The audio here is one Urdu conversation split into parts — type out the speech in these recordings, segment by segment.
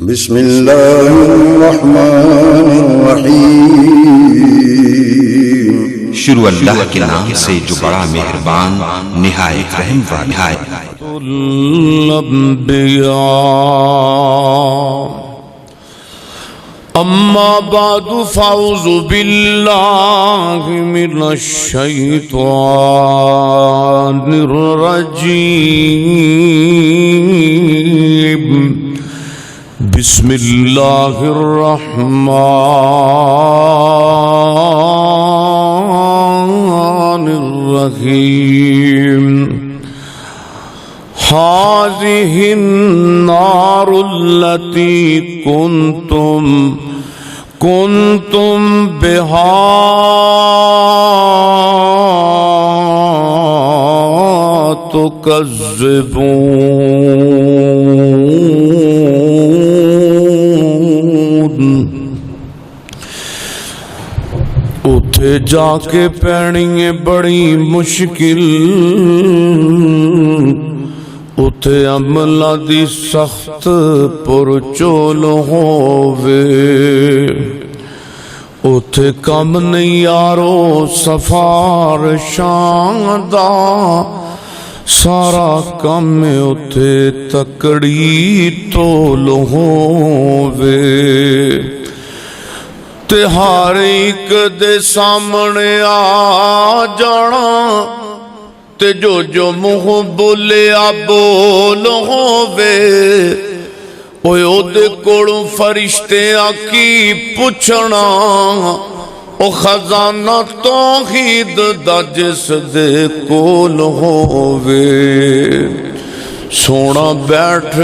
بسم اللہ الرحمن الرحیم شروع اللہ کے نام سے جو بڑا مہربان نہایت رحم والا ہے۔ اما بعد فاعوذ باللہ من الشیطان الرجیم بسم اللہ الرحمن الرحیم هذه النار التي كنتم بها تكذبون اٹھے جا کے پینی بڑی مشکل اتے عملہ دی سخت پرچول ہووے اتے کم نہیں یارو سفارشاں دا سارا کم اتے تکڑی تول ہووے تے ہر ایک دے سامنے آ جانا تے جو منہ بولیا بول ہووے اوے او دے کوڑوں فرشتے آکی پوچھنا او خزانہ توحید دا جس دے کول ہووے سونا بیٹھ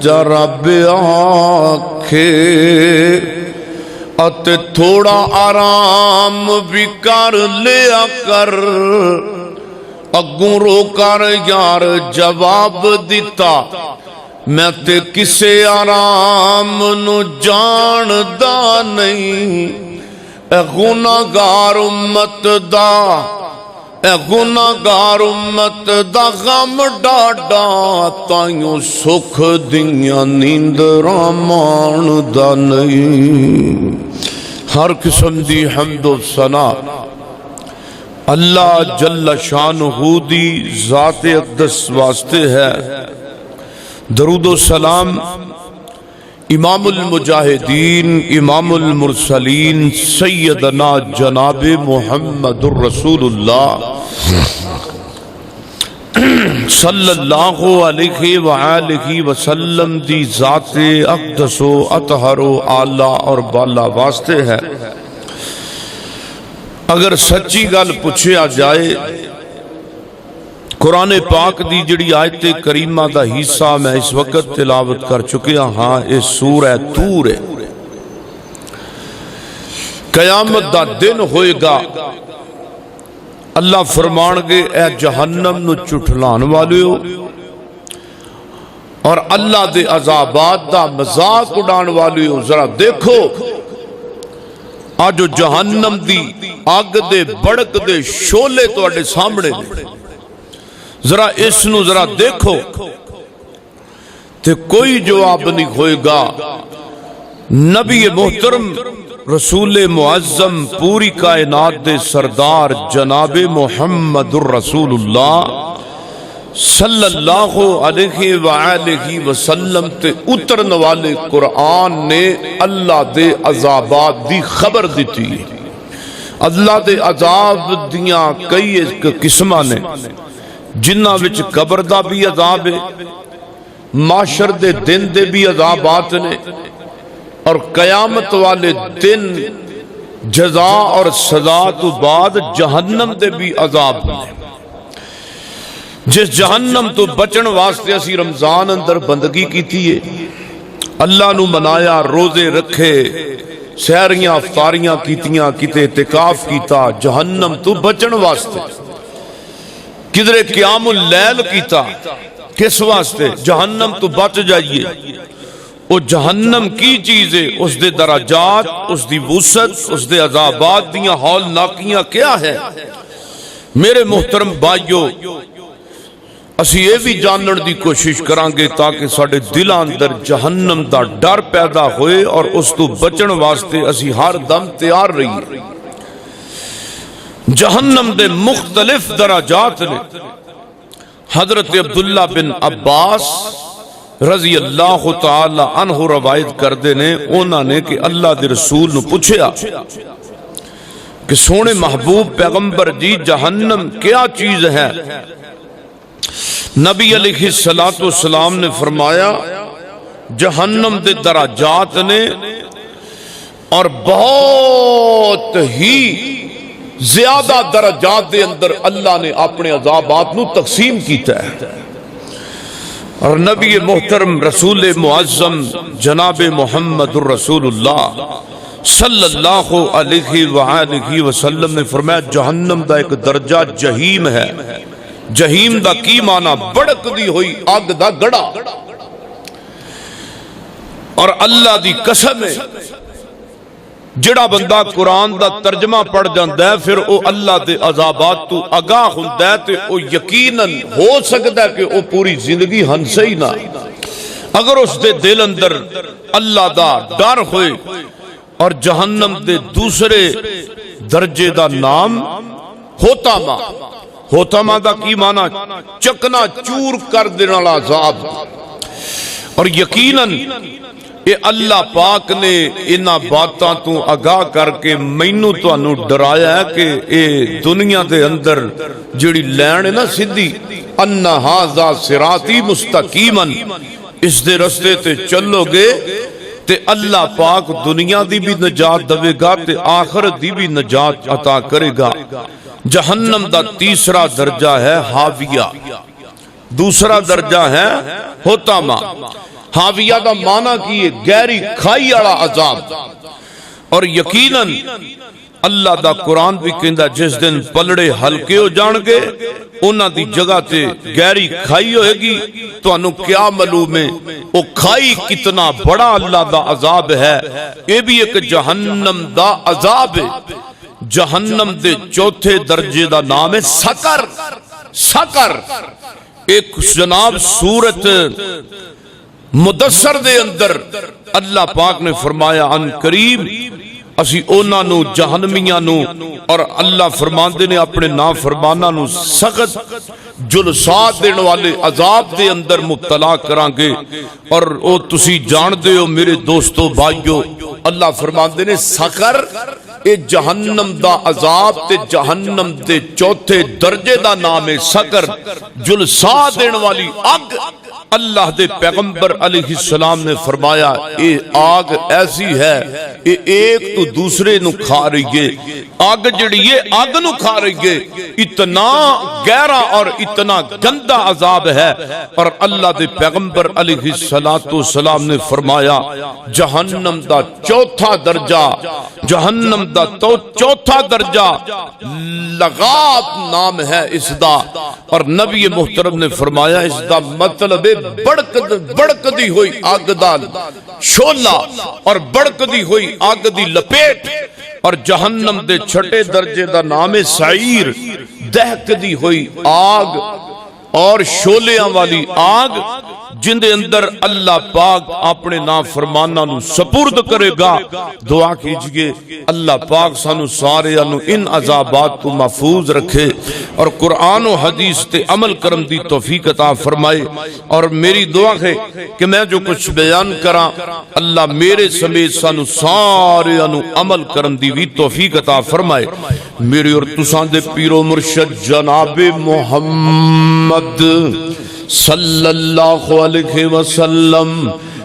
جا رب آکھے اتے تھوڑا آرام بھی کر لیا کر اگوں رو کر یار جواب دیتا میں تے کسے آرام نو جاندا نہیں اے گناہگار امت دا غم ڈاڈا تائیوں سکھ دیاں نیندراں ماندا نہیں ہر قسم دی حمد و ثنا اللہ جل شانہ دی ذات اقدس واسطے ہے۔ درود و سلام امام المجاہدین امام المرسلین سیدنا جناب محمد الرسول اللہ صلی اللہ علیہ وآلہ وسلم دی ذات اقدس و اطہر و اعلیٰ اور بالا واسطے ہے۔ اگر سچی گل پوچھا جائے قرآن پاک دی جڑی آیت کریمہ دا حصہ میں اس وقت تلاوت کر چکیا ہاں اس سورہ طور ہے۔ قیامت دا دن ہوئے گا اللہ فرمان گے اے جہنم نو چٹھلان والیو اور اللہ دے عذابات دا مذاق اڑان والیو ذرا دیکھو آج جہنم دی آگ دے بڑک دے شولے تو اڈے سامنے دے ذرا اس نو ذرا دیکھو تے کوئی جواب نہیں ہوئے گا۔ نبی محترم رسول معظم پوری کائنات دے سردار جناب محمد الرسول اللہ صلی اللہ علیہ وآلہ وسلم تے اترن والے قرآن نے اللہ دے عذابات دی خبر دیتی ہے۔ اللہ دے عذاب دیاں کئی قسمہ نے جنہ وچ قبر دا بھی عذاب ہے، معاشر دے دن دے بھی عذابات نے اور قیامت والے دن جزا اور سزا تو بعد جہنم دے بھی عذاب نے۔ جس جہنم تو بچن واسطے اسی رمضان اندر بندگی کیتی ہے، اللہ نو منایا، روزے رکھے، سحریاں افطاریاں کیتیاں، کیتے اعتکاف کیتا جہنم تو بچن واسطے، کدھرے قیام اللیل کیتا کس واسطے جہنم تو بچ جائیے۔ وہ جہنم کی چیزیں اس دے درجات، اس دی وسعت، اس دے عذابات دیاں ہولناکیاں کیا ہے؟ میرے محترم بھائیو اسی یہ بھی جانن دی کوشش کرانگے تاکہ ساڈے دلاں اندر جہنم دا ڈر پیدا ہوئے اور اس تو بچن واسطے اسی ہر دم تیار رہیے۔ جہنم دے مختلف درجات نے۔ حضرت عبداللہ بن عباس رضی اللہ تعالی عنہ روایت کردے نے، انہوں نے کہ اللہ دے رسول نو پوچھیا کہ سونے محبوب پیغمبر جی جہنم کیا چیز ہے؟ نبی علیہ السلام نے فرمایا جہنم دے درجات نے اور بہت ہی زیادہ درجات دے اندر اللہ نے اپنے عذابات نو تقسیم کیتا ہے۔ اور نبی محترم رسول معظم جناب محمد الرسول اللہ صلی اللہ علیہ وآلہ وسلم نے فرمایا جہنم دا ایک درجہ جہیم ہے۔ جہیم دا کی معنی بڑک دی ہوئی آگ دا گڑا، اور اللہ دی قسم ہے جڑا بندہ قرآن دا ترجمہ پڑھ جاندا ہے پھر او اللہ دے عذابات تو آگاہ ہوندا ہے تے او یقیناً ہو سکتا ہے کہ او پوری زندگی ہنسے ہی نہ، اگر اس دے دل اندر اللہ دا ڈر ہوئے۔ اور جہنم دے دوسرے درجے دا نام ہوتاما۔ ہوتاما دا کی معنی چکنا چور کر دینے والا عذاب، اور یقیناً اے اللہ پاک نے انہاں باتاں تو آگاہ کر کے مینوں تانوں ڈرایا ہے کہ اے دنیا دے اندر جڑی لین ہے نا سیدھی، ان ھذا صراطی مستقیما، اس دے رستے تے چلو گے تے اللہ پاک دنیا دی بھی نجات دے گا تے آخرت دی بھی نجات عطا کرے گا۔ جہنم دا تیسرا درجہ ہے حاویہ، دوسرا درجہ ہے ہوتاما۔ حاویہ دا معنی کیے گہری کھائی والا عذاب، اور یقیناً اللہ دا قرآن بھی کہندا جس دن پلڑے ہلکے ہو جان گے انہاں دی جگہ تے گہری کھائی ہوئے گی، تو انہوں کیا معلوم ہے وہ کھائی کتنا بڑا اللہ دا عذاب ہے۔ یہ بھی ایک جہنم دا عذاب ہے۔ جہنم دے چوتھے درجے دا نام ہے سقر۔ سقر ایک جناب سورت مدثر دے اندر اللہ پاک نے فرمایا ان قریب اسی اونا نو جہنمیاں نو اور اللہ فرماندے نے اپنے نافرماناں نو سخت جلسات دینے والے عذاب دے اندر مبتلا کرانگے۔ اور او تسی جان دے ہو میرے دوستو بھائیو، اللہ فرماندے نے سقر اے جہنم دا عذاب تے جہنم دے چوتھے درجے دا نام ہے سقر، جلسات دینے والی اگ۔ اللہ دے پیغمبر علیہ السلام نے فرمایا اے آگ ایسی ہے اے ایک تو دوسرے نو کھا رہی ہے، آگ جڑی یہ آگ نو کھا رہی ہے، اتنا گہرا اور اتنا گندا عذاب ہے۔ اور اللہ دے پیغمبر علیہ السلام نے فرمایا جہنم دا چوتھا درجہ، جہنم دا چوتھا درجہ لغاب نام ہے اس دا، اور نبی محترم نے فرمایا اس دا مطلب بڑکدی ہوئی آگ دا شولہ اور بڑکدی ہوئی آگ دی لپیٹ۔ اور جہنم دے چھٹے درجے دا نام سعیر، دہکدی ہوئی آگ اور شولیاں والی آگ، جن دے اندر اللہ پاک اپنے نافرماناں نو سپرد کرے گا۔ دعا کیجئے اللہ پاک سانو سارے انو ان عذابات کو محفوظ رکھے اور قرآن و حدیث تے عمل کرم دی توفیق عطا فرمائے۔ اور میری دعا ہے کہ میں جو کچھ بیان کراں اللہ میرے سمیت سانو سارے انو عمل کرم دی بھی توفیق عطا فرمائے۔ میرے اور تساں دے پیر و مرشد جناب محمد صلی اللہ علیہ وسلم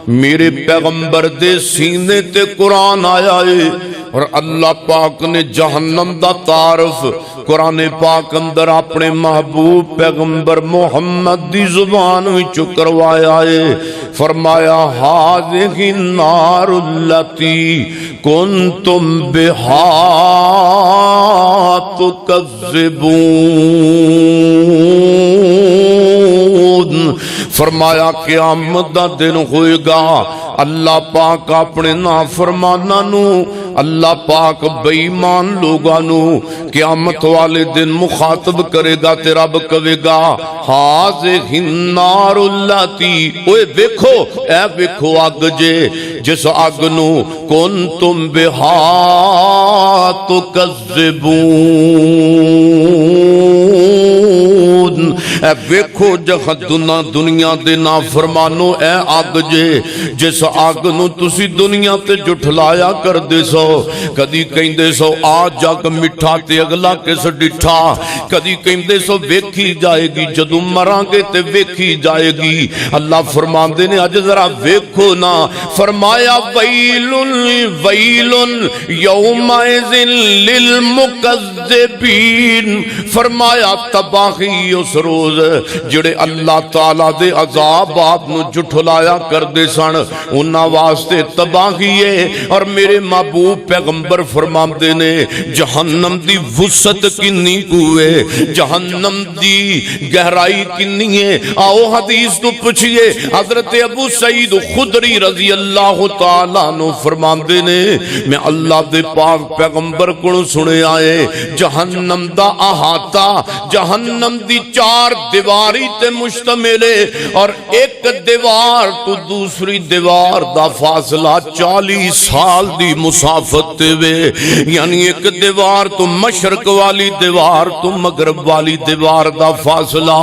میرے پیغمبر دے سینے تے قرآن آیا ہے، اور اللہ پاک نے جہنم دا تعارف قرآن پاک اندر اپنے محبوب پیغمبر محمد دی زبان وچ کروایا ہے۔ فرمایا ہذہ النار التی کنتم بہا تکذبون، فرمایا قیامت دا دن ہوئے گا اللہ پاک اپنے نافرماناں نو اللہ پاک بے ایمان لوگانو قیامت والے دن مخاطب کرے گا تے رب کہے گا ہاذہ النار اللاتی، اوے ویکھو اے ویکھو اگ جے جس اگ نو کنتم بہا تکذبون، اے ویکھو جہنم دنیا دے نافرمانو اے اگ جے جس اگ نو تسی دنیا تے جھٹلایا کر دے سو، کدی کہندے سو آ جگ مٹھا تے اگلا کس ڈٹھا، کدی کہندے سو ویکھی جائے گی جدو مراں گے تے ویکھی جائے گی۔ اللہ فرماندے نے اج ذرا ویکھو نا، فرمایا ویل ویل یومئذ للمکذبین، فرمایا تباہی اس روز جڑے اللہ تعالیٰ دے عذاب آپ نو جھٹلایا کر دے سن انہاں واسطے تباہی ہے۔ اور میرے محبوب پیغمبر فرماندے نے جہنم دی وسعت کتنی ہوئے، جہنم دی گہرائی کتنی ہے، آؤ حدیث تو پوچھئے۔ حضرت ابو سعید خدری رضی اللہ تعالیٰ عنہ فرماندے نے میں اللہ دے پاک پیغمبر کو سنے آئے جہنم دا احاطہ جہنم دی 4 دیواری تے مشتمل ہے، اور ایک دیوار تو دوسری دیوار دا فاصلہ 40 سال دی مسافت تے وے، یعنی ایک دیوار تو مشرق والی دیوار تو مغرب والی دیوار دا فاصلہ،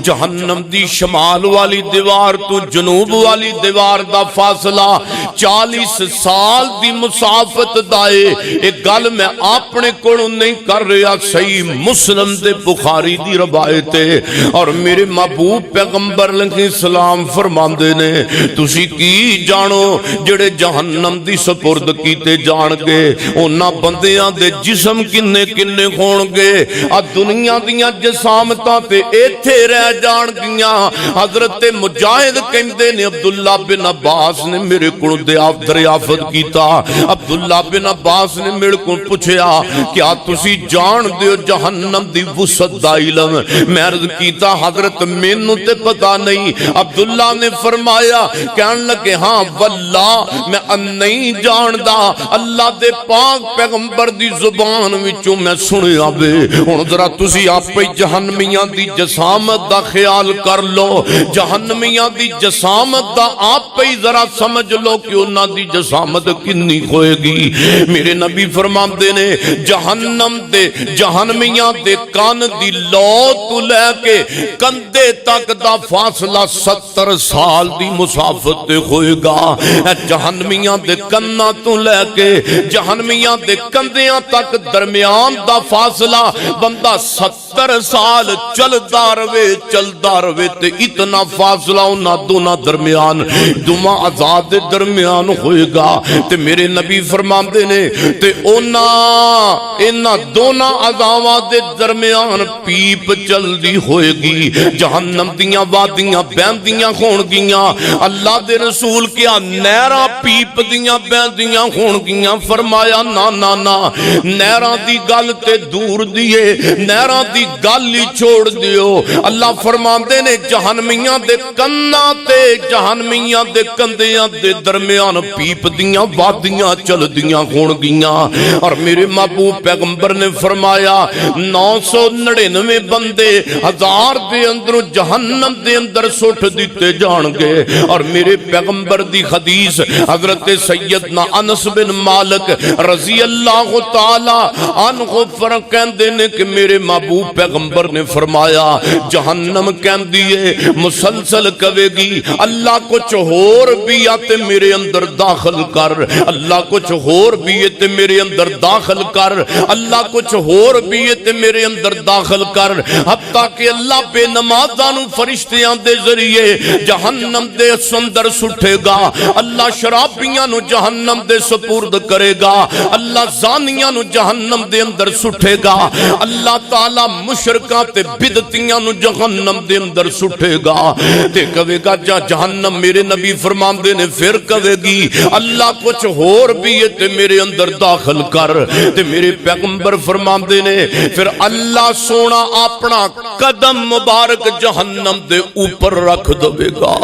جہنم دی شمال والی دیوار تو جنوب والی دیوار دا فاصلہ 40 سال دی مسافت دائے۔ ایک گل میں اپنے کوڑوں نہیں کر رہا، صحیح مسلم دے بخاری دی روایت ہے، اور میرے محبوب پیغمبر علیہ السلام فرماندے نے تسی کی جانو جڑے جہنم دی سپرد کیتے جان گے انہاں بندیاں دے جسم کنے کنے ہون گے، آ دنیا دیاں جسامتاں تے ایتھے رہ جان گیاں۔ حضرت مجاہد کہندے نے عبداللہ بن عباس نے میرے کو دریافت کیتا، عبداللہ بن عباس نے میرے کو پوچھیا کیا تسی جان دیو جہنم دی وسعت دا علم؟ میں عرض کیتا حضرت مینوں تے پتہ نہیں۔ عبداللہ نے فرمایا کہن لگے ہاں واللہ میں نہیں جاندا، اللہ دے پاک پیغمبر دی زبان وچوں میں سنیا وے۔ ہن ذرا تسی آپ جہنمیاں دی جسامت دا خیال کر لو، جہنمیاں دی جسامت دا آپ ہی ذرا سمجھ لو کہ انہاں دی جسامت کنی ہوئے گی۔ میرے نبی فرماندے نے جہنم دے جہنمیاں دے کان دی لو تو لے کے کندھے تک دا فاصلہ 70 سال دی مسافت ہوئے گا۔ جہنمیاں دے کنا تو لے کے جہنمیاں دے کندھیاں تک درمیان دا فاصلہ بندہ 70 سال چلدا روے تے اتنا فاصلہ انہاں دونوں درمیان دوما آزاد درمیان ہوئے گا۔ تے میرے نبی فرماندے نے تے انہاں دونوں عذاباں دے درمیان پیپ چلدی ہوئے گی، جہنم دیاں وادیاں بہندیاں ہون گیاں۔ اللہ دے رسول کیا نہراں پیپ دیاں بہندیاں ہون گیاں؟ فرمایا نا نا نا، نہراں دی گل تے دور دیے، نہراں دی گل ہی چھوڑ دیو۔ اللہ فرماندے نے جہنمیاں دے کنا تے جہنمیاں دے کندیاں دے درمیان پیپ دیاں وادیاں چل دیاں ہون گیاں۔ اور میرے محبوب پیغمبر نے فرمایا 999 بندے 1000 دے اندروں جہنم دے اندر سٹ دیتے جان گے۔ اور میرے پیغمبر دی حدیث حضرت سیدنا انس بن مالک رضی اللہ تعالی عنہ فرق کہندے نے کہ میرے محبوب پیغمبر نے فرمایا جہنم کہندی ہے مسلسل کہے گی اللہ کچھ ہور بھی آتے میرے اندر داخل کر، اللہ کچھ ہور بھی آتے میرے اندر داخل کر، اللہ کچھ ہور بھی آتے میرے اندر داخل کر، حتیٰ کہ اللہ بے نمازانو فرشتیاں دے ذریعے جہنم دے سندر سٹھے گا، اللہ شرابیاں نو جہنم دے سپرد کرے گا، اللہ زانیاں نو جہنم دے اندر سٹھے گا، اللہ تعالی مشرکاں تے بدعتیاں نو جہنم دے اندر سٹے گا تے کہے گا جہنم میرے نبی فرماندے نے پھر کہے گی اللہ کچھ ہور بھی ہے تے میرے اندر داخل کر تے میرے پیغمبر فرماندے نے پھر اللہ سونا اپنا قدم مبارک جہنم دے اوپر رکھ دے گا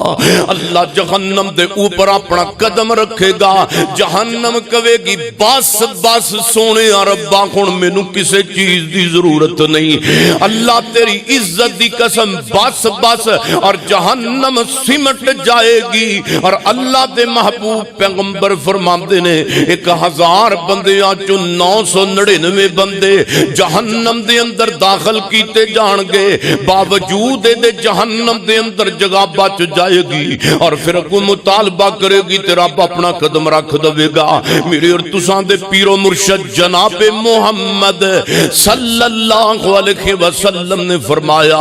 اللہ جہنم دے اوپر اپنا قدم رکھے گا جہنم کہے گی بس بس سونے ربا ہن مینوں کسے چیز دی ضرورت نہیں اللہ تیری عزت دی قسم بس بس اور جہنم سمٹ جائے گی اور اللہ دے محبوب پیغمبر فرماندے نے 1000 بندیاں چوں 999 بندے جہنم دے اندر داخل کیتے جان گے باوجود دے جہنم دے اندر جگہ بچ جائے گی اور پھر کوئی مطالبہ کرے گی تے رب اپنا قدم رکھ دے گا میرے اور تساں دے پیر و مرشد جناب محمد صلی اللہ علیہ وسلم نے فرمایا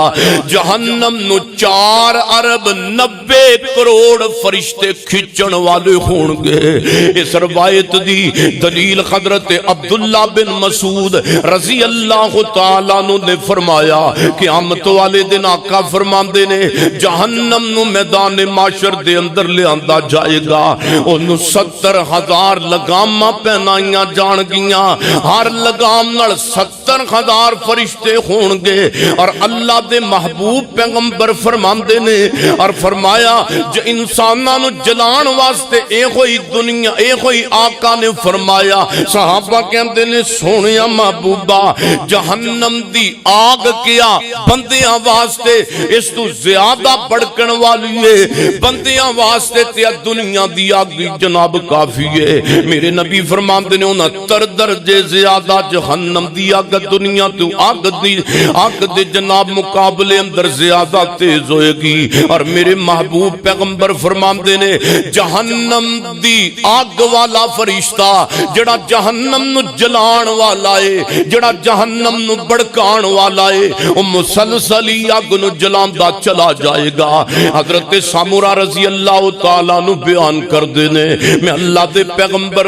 جہنم نو 4 ارب 90 کروڑ فرشتے کھچن والے ہون گے اس روایت دی دلیل حضرت عبداللہ بن مسعود رضی اللہ تعالیٰ عنہ نے فرمایا قیامت والے دن آقا فرماندے نے جہنم نو میدان معاشر دے اندر لے آندا جائے گا انہوں 70,000 لگاماں پہنائیاں جان گیاں ہر لگام نال 70,000 فرشتے ہون گے اور اللہ دے محبوب پیغمبر فرماندے نے اور فرمایا جو انساناں نو جلان واسطے اے ہوئی دنیا اے ہوئی آقا نے فرمایا صحابہ کہندے نے سونیا محبوبہ جہنم دی آگ کیا بندیاں واسطے اس تو زیادہ بڑکن والی ہے بندیاں واسطے تیا دنیا دی آگ جناب کافی ہے میرے نبی فرماندے نے 69 درجے زیادہ جہنم دی آگ دنیا تو آگ دے جناب مقابلے اندر زیادہ تیز ہوئے گی اور میرے محبوب پیغمبر فرماندے نے جہنم دی آگ والا فرشتہ جڑا جہنم نو جلان والا ہے جڑا جہنم نو بڑکان والا ہے وہ مسلسلی آگ نو جلاندا چلا جائے گا حضرت سامورا رضی اللہ تعالیٰ نو بیان کر دینے میں اللہ دے پیغمبر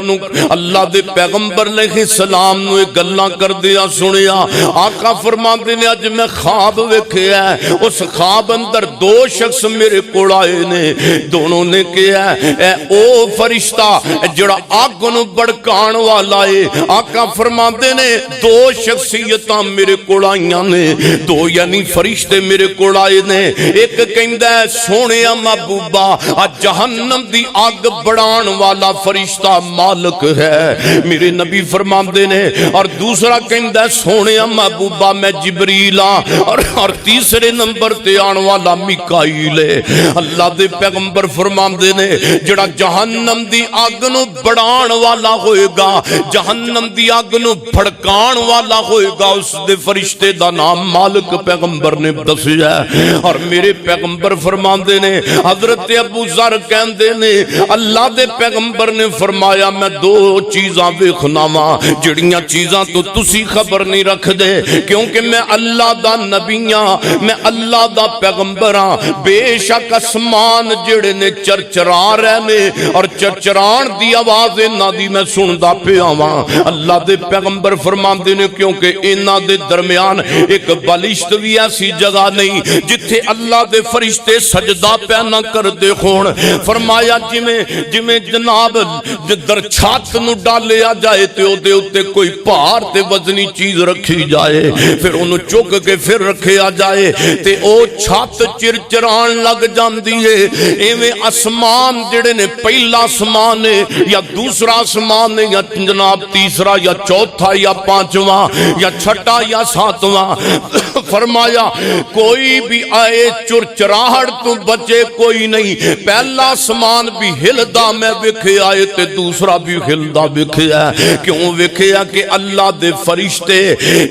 علیہ السلام نو ایک گلاں کر دیا سنیا آقا فرماندے نے اج میں خواب ویکھے ہے اس خواب اندر 2 شخص میرے کول آئے نے دونوں نے کہا اے او فرشتہ جڑا آگ نو بڑکان والا ہے آقا فرماندے نے 2 شخصیتاں میرے کول آئیاں نے 2 یعنی فرشتے میرے کول آئے نے ایک کہندا ہے سونے محبوبہ جہنم دی آگ بڑھان والا فرشتہ مالک ہے میرے نبی فرماندے نے اور دوسرا کہندا ہے سونے محبوبہ میں جبریل اور تیسرے نمبر تے آن والا میکائیل ہے اللہ دے پیغمبر فرماندے نے جڑا جہنم دی آگ نو بڑھان والا ہوئے گا جہنم دی آگ نو بھڑکان والا ہوئے گا اس دے فرشتے دا نام مالک پیغمبر نے دسیا ہے اور میرے پیغمبر فرماندے نے حضرت ابو ذر کہندے نے اللہ دے پیغمبر نے فرمایا میں 2 چیزاں ویکھنا وا جڑیاں چیزاں تو تسی خبر نہیں رکھ دے کیونکہ میں اللہ دا نبی ہاں میں اللہ دا پیغمبر ہاں بے شک اسمان جڑے نے چرچرا رہے نے اور چرچران دی آواز انہاں دی میں سندا پیا واں اللہ دے پیغمبر فرماندے نے کیونکہ انہاں دے درمیان ایک بالشت بھی ایسی جگہ نہیں جتھے اللہ دے فرشتے سجدہ پہ نہ کر دے ہون فرمایا جمیں جناب در چھت نو ڈالیا جائے تے او دے اتے کوئی پہاڑ تے وزنی چیز رکھی جائے پھر انہوں چک کے پھر رکھے آ جائے تے او چھت چرچران لگ جاندی ہے ایویں آسمان جڑے نے پہلا آسمان ہے یا دوسرا آسمان ہے یا جناب تیسرا یا چوتھا یا پانچواں یا چھٹا یا ساتواں فرمایا کوئی بھی آئے چرچراہٹ تو بچے کوئی نہیں پہلا آسمان بھی ہلدا میں وکھے آئے تے دوسرا بھی ہلدا وکھے ہے کیوں وکھے ہے کہ اللہ دے فرشتے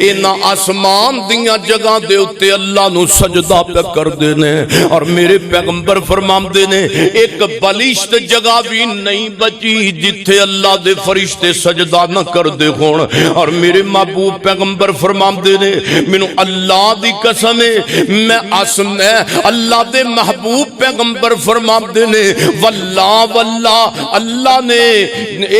انہاں آسمان دیاں جگہ دے اتے اللہ نو سجدہ پہ کر دینے اور میرے پیغمبر فرماندے نے ایک بلشت جگہ بھی نہیں بچی جتھے اللہ دے فرشتے سجدہ نہ کر دے ہون اور میرے محبوب پیغمبر فرماندے نے مینوں اللہ دی قسم ہے میں اللہ دے محبوب پیغمبر فرماندے نے واللہ اللہ نے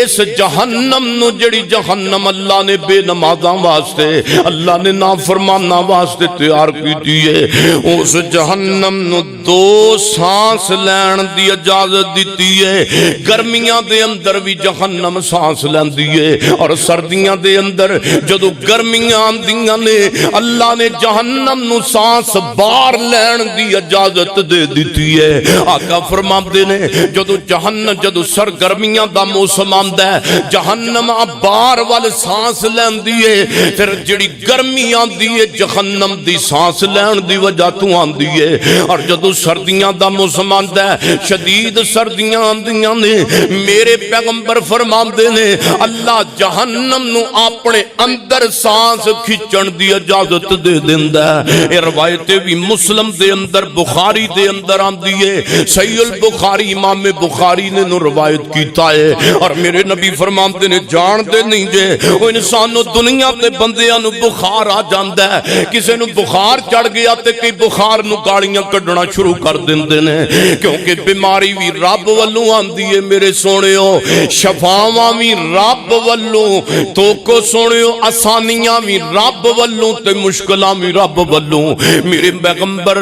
اس جہنم نو جڑی جہنم اللہ نے بے نمازاں واسطے اللہ نے نہ نافرماناں واسطے تیار کیتی ہے اس جہنم نو دو سانس لین دی اجازت دیتی ہے گرمیاں دے اندر بھی جہنم سانس لیندی ہے اور سردیاں دے اندر جدو گرمیاں آندیاں نے اللہ نے جہنم نو سانس باہر لین دی اجازت دے دیتی ہے آقا فرماندے نے جدو سرگرمیاں دا موسم آندا ہے جہنم باہر وال سانس لیندی ہے پھر جڑی گرمی آندی ہے جہنم دی سانس لین دی وجہ تو آندی ہے اور جدو سردیاں دا موسم آندا ہے شدید سردیاں آندیاں نے میرے پیغمبر فرماندے نے اللہ جہنم نو اپنے اندر سانس کھچن دی اجازت دے دیندا ہے اے روایت بھی مسلم دے اندر بخاری دے اندر آندی ہے صحیح البخاری امام بخاری نے نو روایت کیتا ہے اور میرے نبی فرماندے نے جان دے نہیں جے او انسان نو دنیا تے بندیاں نو بخار آ جاندا ہے کسے نو بخار چڑھ گیا تے کئی بخار نو گالیاں کڈنا شروع کر دیندے نے کیونکہ بیماری بھی رب والوں آندی ہے میرے سونےو شفاواں بھی رب والوں تو کو سونےو آسانیاں بھی رب والوں تے مشکلاں بھی رب والوں میرے پیغمبر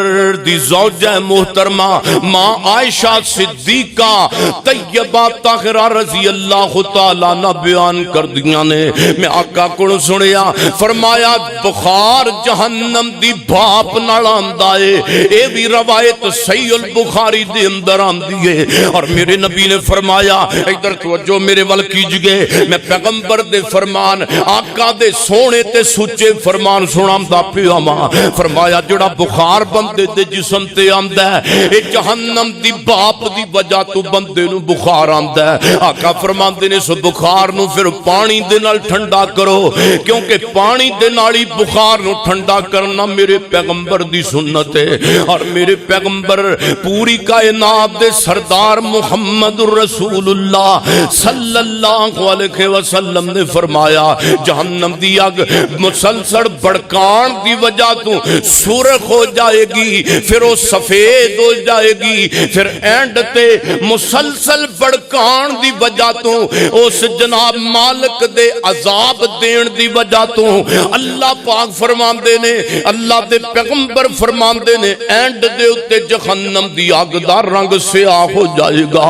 دی زوجہ محترمہ ماں عائشہ صدیقہ طیبہ طاہرہ رضی اللہ تعالیٰ عنہ بیان کر دیاں نے میں آقا کو سنیا فرمایا بخار جہنم دی بھاپ نال آندا ہے اے بھی روایت صحیح البخاری دے اندر آندی ہے اور میرے نبی نے فرمایا ادھر توجہ میرے ول کیجئے میں پیغمبر دے فرمان آقا دے سونے تے سچے فرمان سناوندا پیا ماں فرمایا جڑا بخار بندے دے جسم تے آندا ہے اے جہنم دی بھاپ دی وجہ تو بندے نو بخار آندا ہے آقا فرماندے نے سو بخار نو پھر پانی دے نال ٹھنڈا کرو کیونکہ پانی دے نال ہی بخار نو ٹھنڈا کرنا میرے پیغمبر دی سنت ہے اور میرے پیغمبر پوری کائنات دے سردار محمد رسول اللہ صلی اللہ علیہ وسلم نے فرمایا جہنم دی اگ مسلسل بڑکان دی وجہ تو سرخ ہو جائے گی پھر وہ سفید ہو جائے گی پھر اینڈ تے مسلسل بڑکان دی وجہ تو اس جناب مالک دے عذاب دین دی وجہ تو اللہ پاک فرماندے نے اللہ دے پیغمبر فرماندے نے اینڈ دے اتے جہنم دی آگ دا رنگ سیاہ ہو جائے گا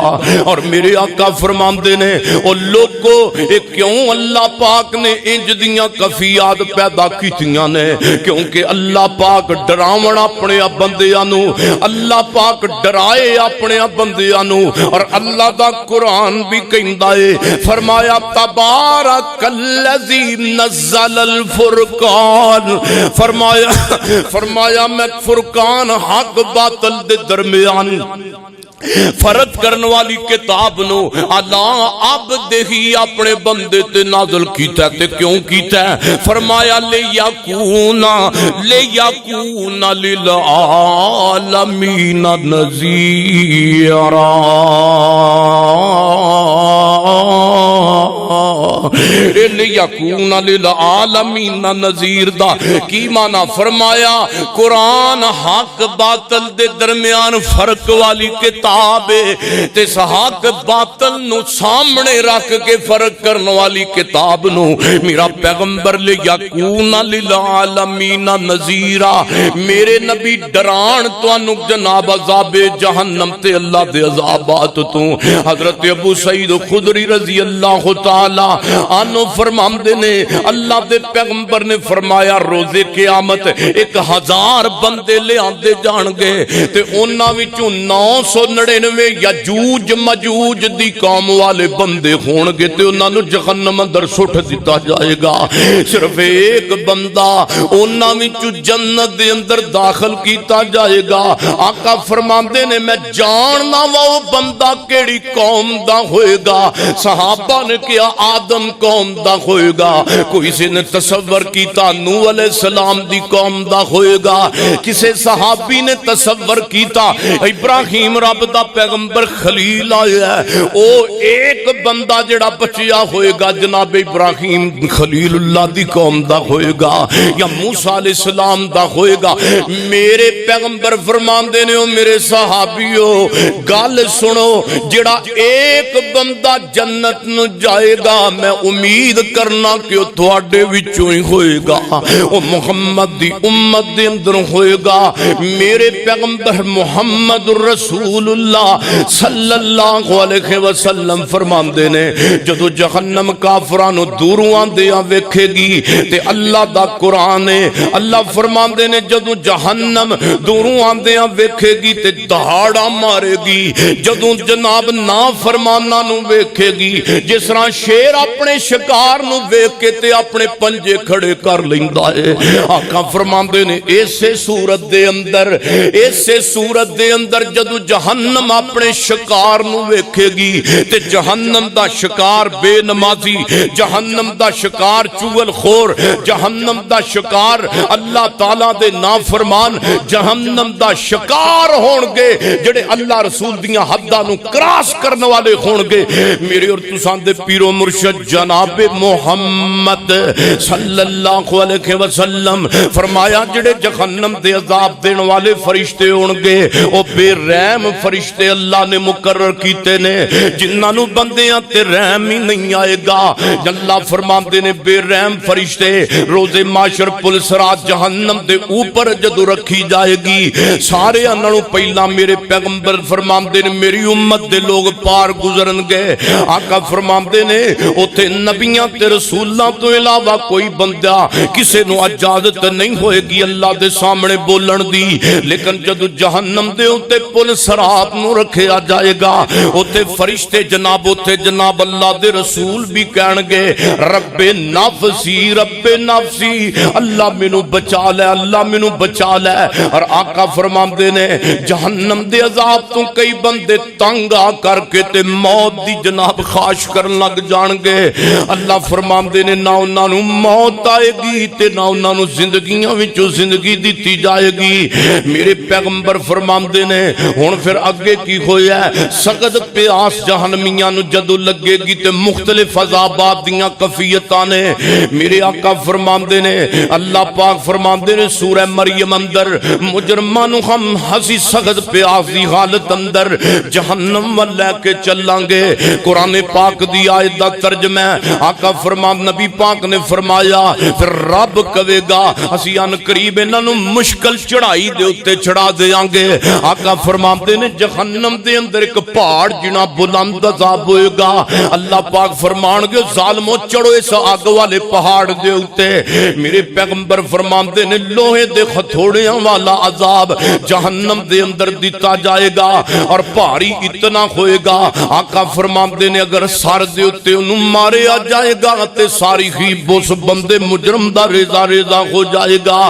اور میرے آقا فرماندے نے او لوگو کیوں اللہ پاک نے انج دیاں کفیات پیدا کیتیاں نے کیونکہ اللہ پاک ڈراون اپنے بندیاں نو اللہ پاک ڈرائے اپنے بندیاں نو اور اللہ دا قرآن بھی کہندا ہے فرمایا تبارک الذی نزل الفرقان فرمایا میں فرقان حق باطل دے درمیان فرق کرنے والی کتاب نو اللہ اب دیکھی اپنے بندے تے نازل کیتا تے کیوں کیتا ہے فرمایا لیکونا للعالمین نذیرا لیکونا للعالمین نذیر دا کی معنی فرمایا قرآن حق باطل دے درمیان فرق والی کتاب تے حق باطل نو سامنے رکھ کے فرق کرنے والی کتاب نو میرا پیغمبر لے یکون للعالمین نذیرا میرے نبی ڈران تو انو جناب عذاب جہنم تے اللہ دے عذابات تو حضرت ابو سعید خدری رضی اللہ تعالی عنہ فرماندے نے اللہ دے پیغمبر نے فرمایا روزے قیامت 1000 بندے لے آندے جان گے تے انہاں وچوں 999 یجوج مجوج دی قوم والے بندے ہون گے تے انہاں نو جہنم اندر سٹ دتا جائے گا صرف ایک بندہ انہاں وچوں جنت دے اندر داخل کیتا جائے گا آقا فرماندے نے میں جاننا وہ بندہ کیڑی قوم دا ہوئے گا صحابہ نے کیا آدم قوم دا ہوئے گا کوئی سے نے تصور کیتا نوح علیہ السلام دی قوم دا ہوئے گا کسے صحابی نے تصور کیتا ابراہیم رب دا پیغمبر خلیل آیا ہے او ایک بندہ جڑا بچیا ہوئے گا جناب ابراہیم خلیل اللہ دی قوم دا ہوئے گا یا موسیٰ علیہ السلام دا ہوئے گا میرے پیغمبر فرمان دینے ہو میرے صحابیوں گال سنو جڑا ایک بندہ جنت نو جائے گا میں امید کرنا کہ وہ تواڈے وچوں ہی ہوئے گا، وہ محمد دی امت دے اندر ہوئے گا۔ میرے پیغمبر محمد رسول اللہ صلی اللہ علیہ وسلم فرماندے نے جدو جہنم کافرانو دوروں آندیاں ویکھے گی تے اللہ دا قرآن ہے، اللہ فرماندے نے جدو جہنم دوروں آندیاں ویکھے گی تے دہاڑا مارے گی، جدو جناب نافرماناں نو ویکھے گی جس طرح شیر اپنے شکار نو ویکھ کے تے اپنے پنجے کھڑے کر لیندا ہے۔ آقا فرماندے نے ایسے صورت دے اندر جدو جہنم اپنے شکار نو ویکھے گی تے جہنم دا شکار بے نمازی، جہنم دا شکار چغل خور، جہنم دا شکار اللہ تعالیٰ دے نافرمان، جہنم دا شکار ہون گے جڑے اللہ رسول دیاں حداں نو کراس کرنے والے ہون گے۔ میرے اور تساں دے پیرو مرشد جناب محمد صلی اللہ علیہ وسلم فرمایا جڑے جہنم دے عذاب دین والے فرشتے ہون گے او بے رحم فرشتے اللہ نے مقرر کیتے نے، جنہاں نو بندیاں تے رحم ہی نہیں آئے گا۔ اللہ فرماندے نے بے رحم فرشتے روز معاشر پل صراط جہنم دے اوپر جدو رکھی جائے گی، سارے انہوں پہلا میرے پیغمبر فرماندے نے میری امت دے لوگ پار گزرن گے۔ آقا فرماندے نے اوتھے نبیاں تے رسولاں تو علاوہ کوئی بندہ کسے نو اجازت نہیں ہوئے گی اللہ دے سامنے بولن دی، لیکن جدو جہنم دے اوتے پل صراط نو رکھیا جائے گا اوتے فرشتے جناب اللہ دے رسول بھی کہن گے رب نفسی اللہ مینوں بچا لے، اللہ مینوں بچا لے۔ اور آقا فرماندے نے جہنم دے عذاب تو کئی بندے تنگ آ کر کے تے موت دی جناب خواہش کرن لگ جان گے۔ اللہ فرماندے نے نہ انہاں نو موت آئے گی تے نہ انہاں نو زندگیاں وچوں زندگی دتی جائے گی۔ میرے پیغمبر فرماندے نے ہن پھر اگے کی ہویا ہے، سخت پیاس جہنمیاں نو جدو لگے گی تے مختلف عذابات دیاں کفیتاں نے۔ میرے آقا فرماندے نے اللہ پاک فرماندے نے سورہ مریم اندر مجرماں نو ہم ہسی سخت پیاس دی حالت اندر جہنم ول لے کے چلیں گے۔ قرآن پاک دی آیت دا ترجمہ آقا فرمان نبی پاک نے فرمایا پھر رب کہے گا اسی ان قریب انہاں نو مشکل چڑھائی دے اوتے چڑھا دیاں گے۔ آقا فرماندے نے جہنم دے اندر ایک پہاڑ جنا بلند عذاب ہوئے گا، اللہ پاک فرمان گے ظالمو چڑھو اس آگ والے پہاڑ دے اوتے۔ میرے پیغمبر فرماندے نے لوہے دے ہتھوڑیاں والا عذاب جہنم دے اندر دیتا جائے گا اور بھاری اتنا ہوئے گا۔ آقا فرماندے نے اگر سر دے اوتے انہوں مارے آ جائے گا تے ساری خیب اس بندے مجرم دا ریزہ ریزہ ہو جائے گا۔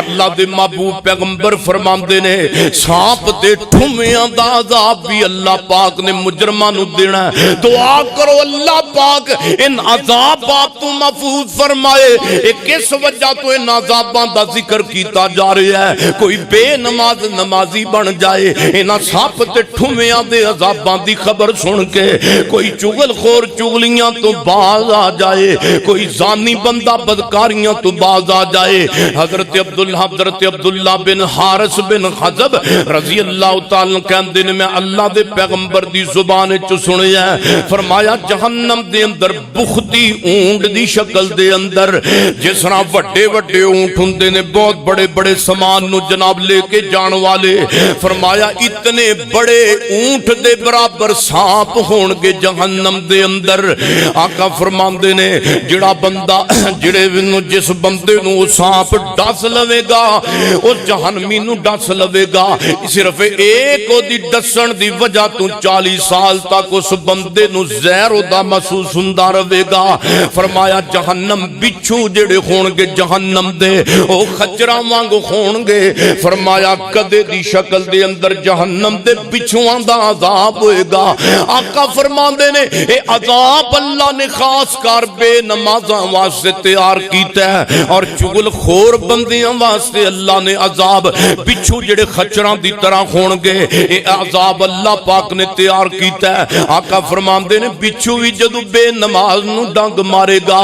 اللہ دے محبوب پیغمبر فرماندے نے سانپ دے ٹھمیاں دا عذاب بھی اللہ پاک نے مجرماں نو دینا ہے۔ دعا کرو اللہ پاک ان عذابات تو محفوظ فرمائے۔ ایک کس وجہ تو ان عذاباں دا ذکر کیتا جا رہا ہے، کوئی بے نماز نمازی بن جائے انہاں سانپ تے ٹھمیاں دے عذاباں دی خبر سن کے، کوئی چغل خور چغلیاں تو باز آ جائے، کوئی زانی بندہ بدکاریاں تو باز آ جائے۔ حضرت عبداللہ بن حارث بن حزب رضی اللہ تعالیٰ کہندے نے میں اللہ دے پیغمبر دی زبان چ سنیا ہے، فرمایا جہنم دے اندر بختی اونٹ دی شکل دے اندر جس طرح وڈے وڈے اونٹ ہوندے نے بہت بڑے بڑے سامان نو جناب لے کے جان والے، فرمایا اتنے بڑے اونٹ دے برابر سانپ ہون گے جہنم دے اندر۔ آقا فرماندے نے جڑا بندہ جس بندے نو سانپ ڈس لوے گا اس جہنمی نو ڈس لوے گا، صرف ایک دی ڈسن دی وجہ تو 40 سال تک اس بندے نو زہر دا محسوس ہوندا رہے گا۔ فرمایا جہنم بچھو جڑے ہون گے جہنم دے او خچراں وانگ ہون گے، فرمایا کدے دی شکل دے اندر جہنم دے بچھواں دا عذاب ہوئے گا۔ آقا فرماندے نے اے عذاب اللہ نے خاص کر بے نمازاں واسطے تیار کیتا ہے اور چغل خور بندیاں واسطے اللہ نے عذاب بچھو جڑے خچراں دی طرح ہون گے اے عذاب اللہ پاک نے تیار کیتا ہے۔ آقا فرماندے نے بچھو بھی جدو جدو بے نماز نو ڈنگ مارے گا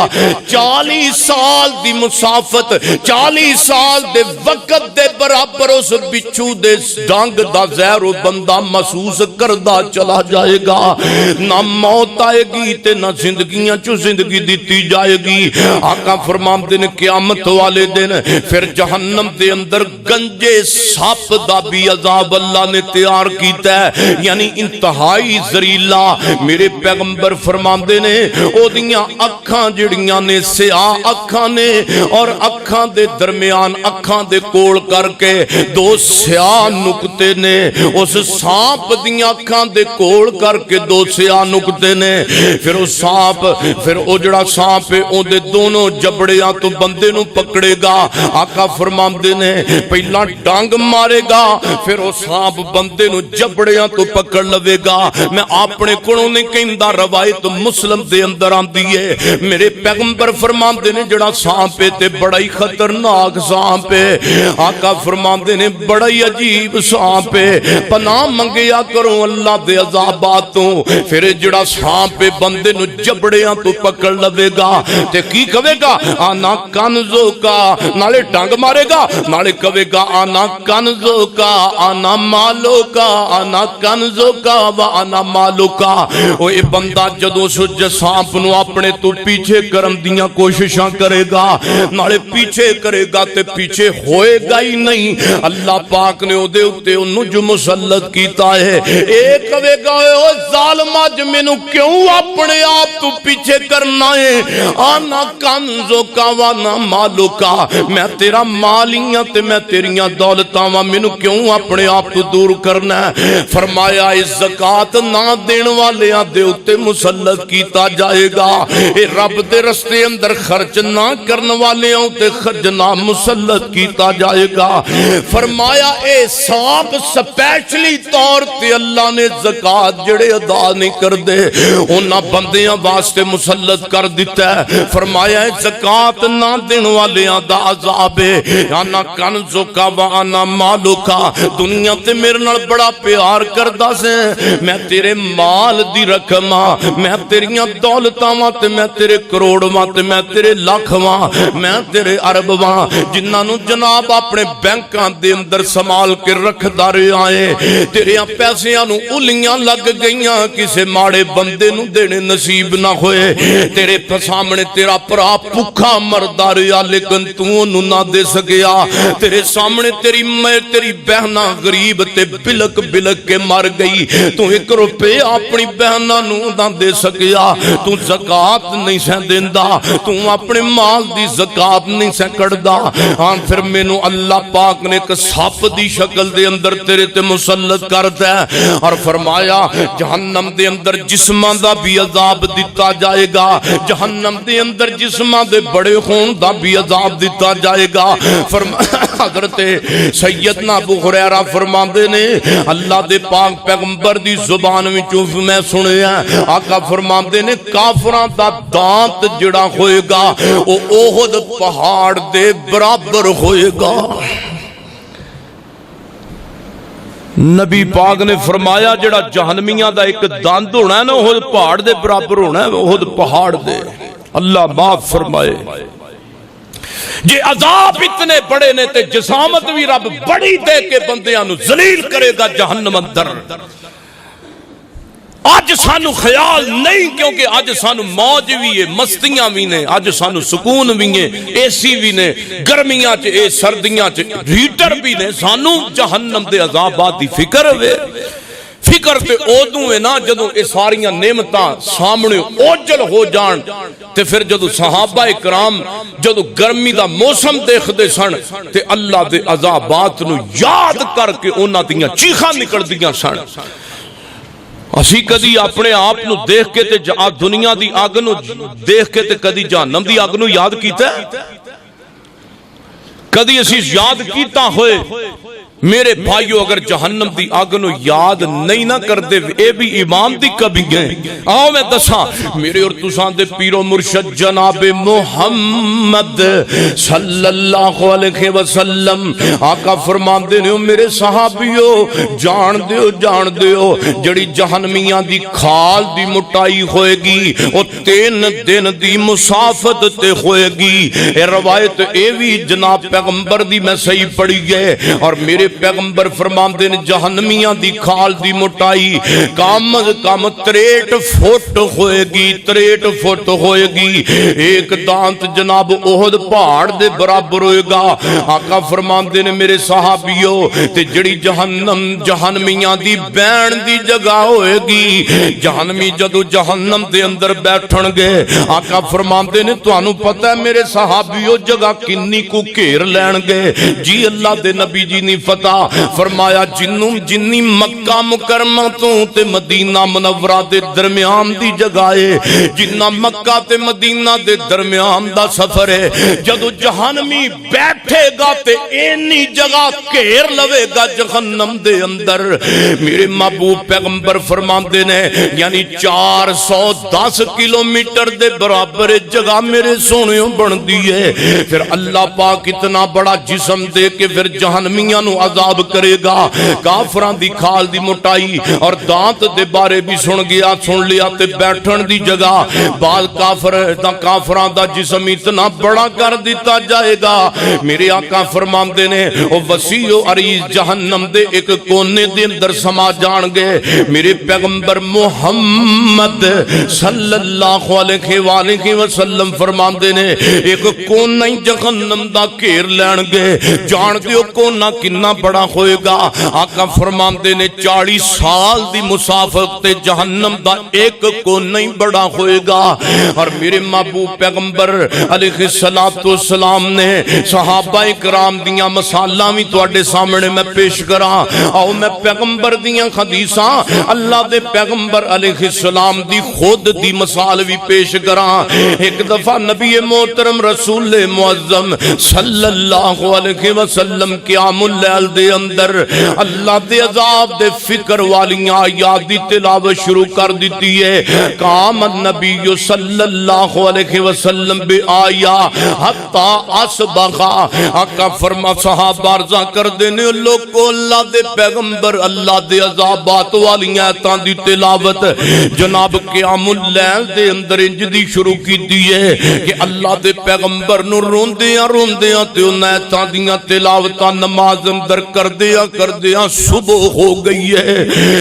40 سال دی مسافت 40 سال دے وقت دے برابر اس بچھو دے ڈنگ دا زہر و بندہ محسوس کردہ چلا جائے گا نہ موت آئے گی تے نہ زندگیاں چو زندگی دیتی جائے گی آقا فرماندے نے قیامت والے دن پھر جہنم دے اندر گنجے ساپ دا بھی عذاب اللہ نے تیار کیتا ہے یعنی انتہائی زریلا میرے پیغمبر فرماندے نے او دیاں اکھاں جڑیاں نے سیاہ اکھاں نے اور اکھاں دے درمیان اکھاں دے کول کر کے 2 سیاہ نکتے نے اس سانپ دیاں اکھاں دے کول کر کے 2 سیاہ نکتے نے پھر اس سانپ پھر او جڑا سانپ ہے او دے دونوں جبڑیاں تو بندے نو پکڑے گا آقا فرماندے نے پہلا ڈانگ مارے گا پھر او سانپ بندے نو جبڑیاں تو پکڑ لوے گا میں اپنے کونوں نے کہندا روایت مسلم دے اندر آندی ہے میرے پیغمبر فرماندے نے جڑا سانپ ہے تے بڑا ہی خطرناک سانپ ہے آقا فرماندے نے بڑا ہی عجیب سانپ ہے پناہ منگیا کرو اللہ دے عذاباتوں پھر جڑا سانپ ہے بندے نو جبڑیاں تو پکڑ لوے گا تے کی کہے گا آنا کنزوں کا نالے ڈنگ مارے گا نالے کہے گا آنا کنزوں کا آنا مالوں کا آنا کنزوں کا و آنا مالوں کا وہ یہ بندہ جدو سج سانپ نو اپنے تو پیچھے کرم دیاں کوششاں کرے گا نالے پیچھے کرے گا تے پیچھے ہوئے گا ہی نہیں اللہ پاک نے او دے اتے انہوں جو مسلط کیتا ہے ایک کہے گا او ظالمہ جو میں نو کیوں اپنے آپ تو پیچھے کرنا ہے آنا کنزوں کا وانا مالوں کا میں تیرا مالیاں تے میں تیریاں دولتاں میں نو کیوں اپنے آپ تو دور کرنا ہے فرمایا اس زکاة نہ دین والے دے اتے مسلط کیتا جائے گا اے رب دے رستے اندر خرچ نہ کرن والے تے خرچ نہ مسلط کیتا جائے گا فرمایا اے سانپ سپیشلی طور تے اللہ نے زکاة جڑے ادا نہیں کر دے انہاں بندیاں واسطے مسلط کر دیتا ہے فرمایا ہے زکاة نہ دین والیاں دا عذاب ہے آنا کنزوں کا وانا مالوں کا دنیا تے میرے نال بڑا پیار کردہ سے میں تیرے مال دی رکھماں میں تیریاں دولتاں تے میں تیرے کروڑاں تے میں تیرے لاکھواں میں تیرے عربواں جنہاں نو جناب اپنے بینکاں دے اندر سنبھال کے رکھ دارے آئے تیرے پیسیاں نو الیاں لگ گئیاں کسے ماڑے بندے نو دینے نصیب نہ ہوئے تیرے سامنے تیرا پرا پکھا مردہ رہا لیکن تو انہوں نہ دے سکیا تیرے سامنے تیری بہنہ غریب تے بلک بلک کے مر گئی تو 1 روپے اپنی بہنہ نو نہ دے سکیا تو زکاة نہیں سین دیندہ تو اپنے مال دی زکاة نہیں سین کردہ پھر میں نو اللہ پاک نے ایک ساپ دی شکل دے اندر تیرے تے مسلط کرتا ہے اور فرمایا جہنم دے اندر جسمان دا بھی عذاب دیتا جائے گا جہنم دے اندر جسماں دے بڑے خون دا بھی عذاب دیتا جائے گا حضرت سیدنا ابو ہریرہ فرماندے نے اللہ دے پاک پیغمبر دی زبان وچوں میں سنیا آقا فرماندے نے کافراں دا دانت جڑا ہوئے گا او احد پہاڑ دے برابر ہوئے گا نبی پاک نے فرمایا جڑا جہنمیاں دا ایک دند ہونا ہے نا احد پہاڑ دے برابر ہونا ہے احد پہاڑ دے اللہ معاف فرمائے جے عذاب اتنے بڑے نے تے جسامت بھی رب بڑی دے کے بندیاں نو ذلیل کرے گا جہنم اندر آج سانو خیال نہیں کیونکہ آج سانو موج بھی ہے مستیاں بھی نے آج سانو سکون بھی ہے اے سی بھی نے گرمیاں چے اے سردیاں چے ہیٹر بھی نے سانو جہنم دے عذابات دی فکر ہوئے فکر تے اودوں ہے نا جدوں اے ساریاں نعمتاں سامنے اوجل ہو جان تے پھر جدوں صحابہ اکرام جدوں گرمی دا موسم دیکھ دے سن تے اللہ دے عذابات نو یاد کر کے انہاں دیاں چیخاں نکل دیاں سن اسی کدی اپنے آپ نو دیکھ کے تے دنیا دی آگ نو دیکھ کے تے کدی جہنم دی آگ نو یاد کیتا ہے کدی اسی یاد کیتا ہوئے میرے بھائیو اگر جہنم دی اگ نو یاد نہیں نہ کردے اے بھی ایمان دی کبھی گئے آؤ میں دساں میرے اور تساں دے پیر و مرشد جناب محمد صلی اللہ علیہ وسلم آقا فرماندے نے میرے صحابیو جان دیو جڑی جہنمیاں دی کھال دی مٹائی ہوئے گی او 3 دن دی مسافت تے ہوئے گی اے روایت اے بھی جناب پیغمبر دی میں صحیح پڑھی گئے اور میرے پیغمبر فرماندے نے جہنمیاں دی کھال دی مٹائی کم از کم 63 فٹ ہوئے گی 63 فٹ ہوئے گی ایک دانت جناب احد پہاڑ دے برابر ہوئے گا آقا فرماندے نے میرے صحابیو تے جڑی جہنمیاں دی بین دی جگہ ہوئے گی جہنمی جدو جہنم دے اندر بیٹھن گے آقا فرماندے نے تانوں پتہ ہے میرے صحابیو جگہ کنی کو گھیر لین گے جی اللہ دے نبی جی نہیں فرمایا جنی مکہ مکرمہ تو تے مدینہ منورہ دے درمیان دی جگہ ہے جنہ مکہ تے مدینہ دے درمیان دا سفر ہے جدو جہنمی بیٹھے گا تے اینی جگہ گھیر لوے گا جہنم دے اندر میرے محبوب پیغمبر فرماندے نے یعنی 410 کلومیٹر دے برابر جگہ میرے سونیوں بن دیئے پھر اللہ پاک اتنا بڑا جسم دے کے پھر جہنمیاں نو عذاب کرے گا کافران دی کھال دی مٹائی اور دانت دے بارے بھی سن لیا تے بیٹھن دی جگہ بعض کافران دا جسم اتنا بڑا کر دیتا جائے گا میرے آقا فرماندے نے او وسیع و عریض جہنم دے ایک کونے دے اندر سما جان گے میرے پیغمبر محمد صلی اللہ علیہ وسلم فرماندے نے ایک کونا ہی جہنم دا گھیر لین گے جان دیو کونا کنا بڑا ہوئے گا آقا فرماندے نے 40 سال دی مسافت تے جہنم دا ایک کو نہیں بڑا ہوئے گا اور میرے محبوب پیغمبر علیہ السلام نے صحابہ کرام دیاں مسالاں بھی تواڈے سامنے میں پیش کراں آؤ میں پیغمبر دیاں حدیثاں اللہ دے پیغمبر علیہ السلام دی خود دی مثال بھی پیش کراں ایک دفعہ نبی محترم رسول معظم صلی اللہ علیہ وسلم قیام اللیل دے اندر اللہ دے عذاب دے فکر والیاں آیات دی تلاوت شروع کر دیتی ہے قام النبی صلی اللہ علیہ وسلم بے آیا حتی اصبغا آقا فرما صحابہ عرضہ کر دینے لوگو اللہ دے پیغمبر اللہ دے عذابات والیاں آیاتاں دی تلاوت جناب قیام اللیل دے اندر انج دی شروع کی دیئے کہ اللہ دے پیغمبر نو روندیاں تے انہیں آیاتاں دیاں تلاوتاں نماز اندر کر دیا صبح ہو گئی ہے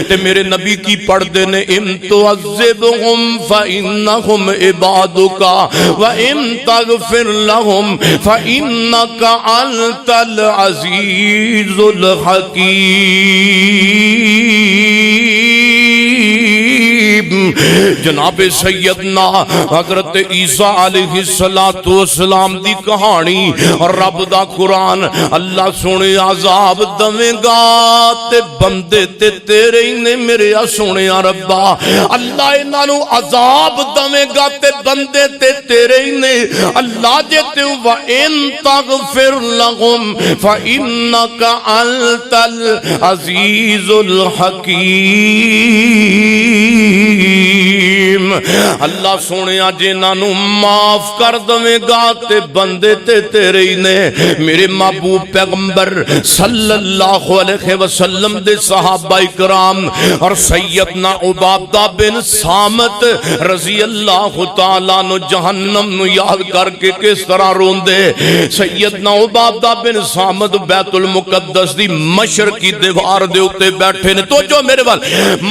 تے میرے نبی کی پڑھ دینے ان تعذبہم فإنہم عبادکا وإن تغفر لہم فإنکا انت العزیز الحکیم جناب سیدنا حضرت عیسیٰ علیہ السلام دی کہانی اور رب دا قرآن اللہ سونے عذاب دمیں گا تے بندے تے تیرے ہی نے میرے سونے ربا اللہ انہوں عذاب دمیں گا تے بندے تے تیرے ہی نے اللہ جیتے وَإِن تَغْفِرْ لَهُمْ فَإِنَّكَ أَنْتَ الْعَزِيزُ الْحَكِيمُ اللہ سونے جنہوں معاف کر دمیں گا تے بندے تے تیرے ہی نے میرے محبوب پیغمبر صلی اللہ علیہ وسلم دے صحابہ کرام اور سیدنا عبادہ بن صامت رضی اللہ تعالیٰ نو جہنم نو یاد کر کے کس طرح رون دے سیدنا عبادہ بن صامت بیت المقدس دی مشرقی دیوار دے اتے بیٹھے نے تو جو میرے وال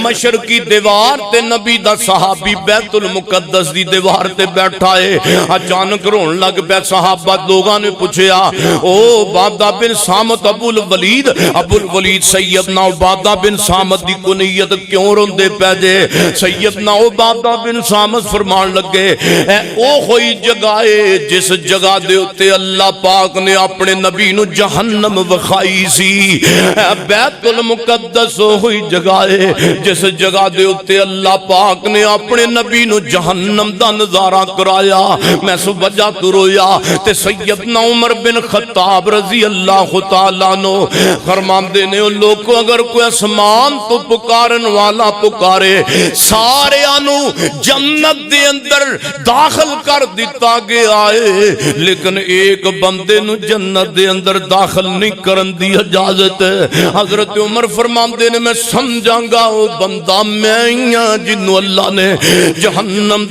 مشرقی دیوار تے نبی دا صحابی بیت المقدس دی دیوار تے بیٹھا ہے اچانک رون لگ پہ صحابہ لوگاں نے پوچھیا او عبادہ بن صامت ابو الولید سیدنا عبادہ بن صامت دی کنیت کیوں روندے پہ جے سیدنا عبادہ بن صامت فرمان لگے اے او ہوئی جگہ ہے جس جگہ دے اتے اللہ پاک نے اپنے نبی نو جہنم وخائی سی اے بیت المقدس ہوئی جگہ ہے جس جگہ دے اتے اللہ اللہ پاک نے اپنے نبی نو جہنم دا نظارہ کرایا میں سو وجہ تو رویا تے سیدنا عمر بن خطاب رضی اللہ تعالیٰ عنہ فرماندے نے لوگوں اگر کوئی اسمان تو پکارن والا پکارے سارے آنو جنت دے اندر داخل کر دیتا گیا ہے لیکن ایک بندے نو جنت دے اندر داخل نہیں کرن دی اجازت ہے حضرت عمر فرماندے نے میں سمجھاں گا وہ بندہ میں ہاں جنوں اللہ نے جہنم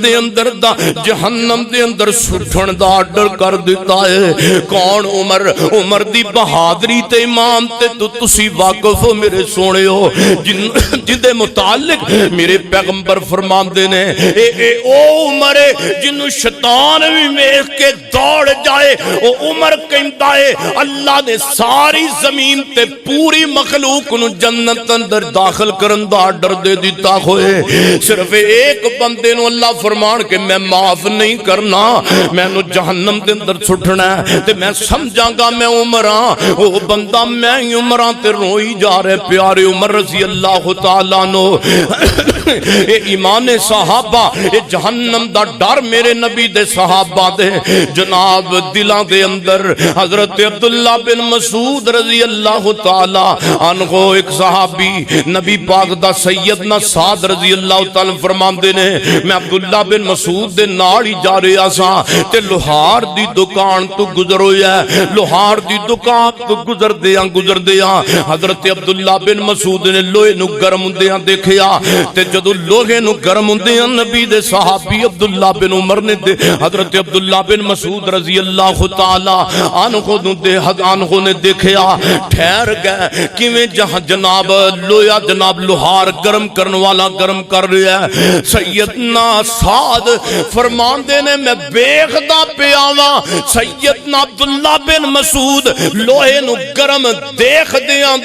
دے اندر سٹھن دا آرڈر کر دیتا ہے کون عمر دی بہادری تے ایمان تے تسی واقف ہو میرے سونے ہو جن دے متعلق میرے پیغمبر فرماندے نے او عمر جنوں شیطان بھی ویکھ کے دوڑ جائے او عمر کہندا ہے اللہ نے ساری زمین تے پوری مخلوق نو جنت اندر داخل کرن دا آرڈر دے دیتا ہوئے صرف ایک بندے نو اللہ فرمان کہ میں معاف نہیں کرنا میں نو جہنم دے اندر چھٹنا ہے تے میں سمجھاں گا میں عمراں وہ بندہ میں ہی عمراں تے روئی جا رہے پیارے عمر رضی اللہ تعالیٰ عنہ اے ایمان صحابہ اے جہنم دا ڈر میرے نبی دے صحابہ دے جناب دلان دے اندر حضرت عبداللہ بن مسعود رضی اللہ تعالیٰ عنہ ایک صحابی نبی پاک دا سیدنا سعد رضی اللہ تعالیٰ فرمان دے نے میں عبداللہ بن مسعود دے ناڑی جا رہے آساں تے لوہار دی دکان تو گزر ہویا ہے لوہار دی دکان تو گزر دیاں حضرت عبداللہ بن مسعود نے لوہے نو گرم دیاں دیکھیا تے جدو لوہے نو گرم دیاں نبی دے صحابی عبداللہ بن عمر نے حضرت عبداللہ بن مسعود رضی اللہ تعالی عنہ نے دیکھیا ٹھہر گئے کیویں جہاں جناب لویا جناب لوہار گرم کرن والا گرم کر رہا ہے سیدنا سعد فرمان دینے میں بیخدا پیاواں سیدنا عبداللہ بن مسعود لوہے نو گرم دیکھ دیاں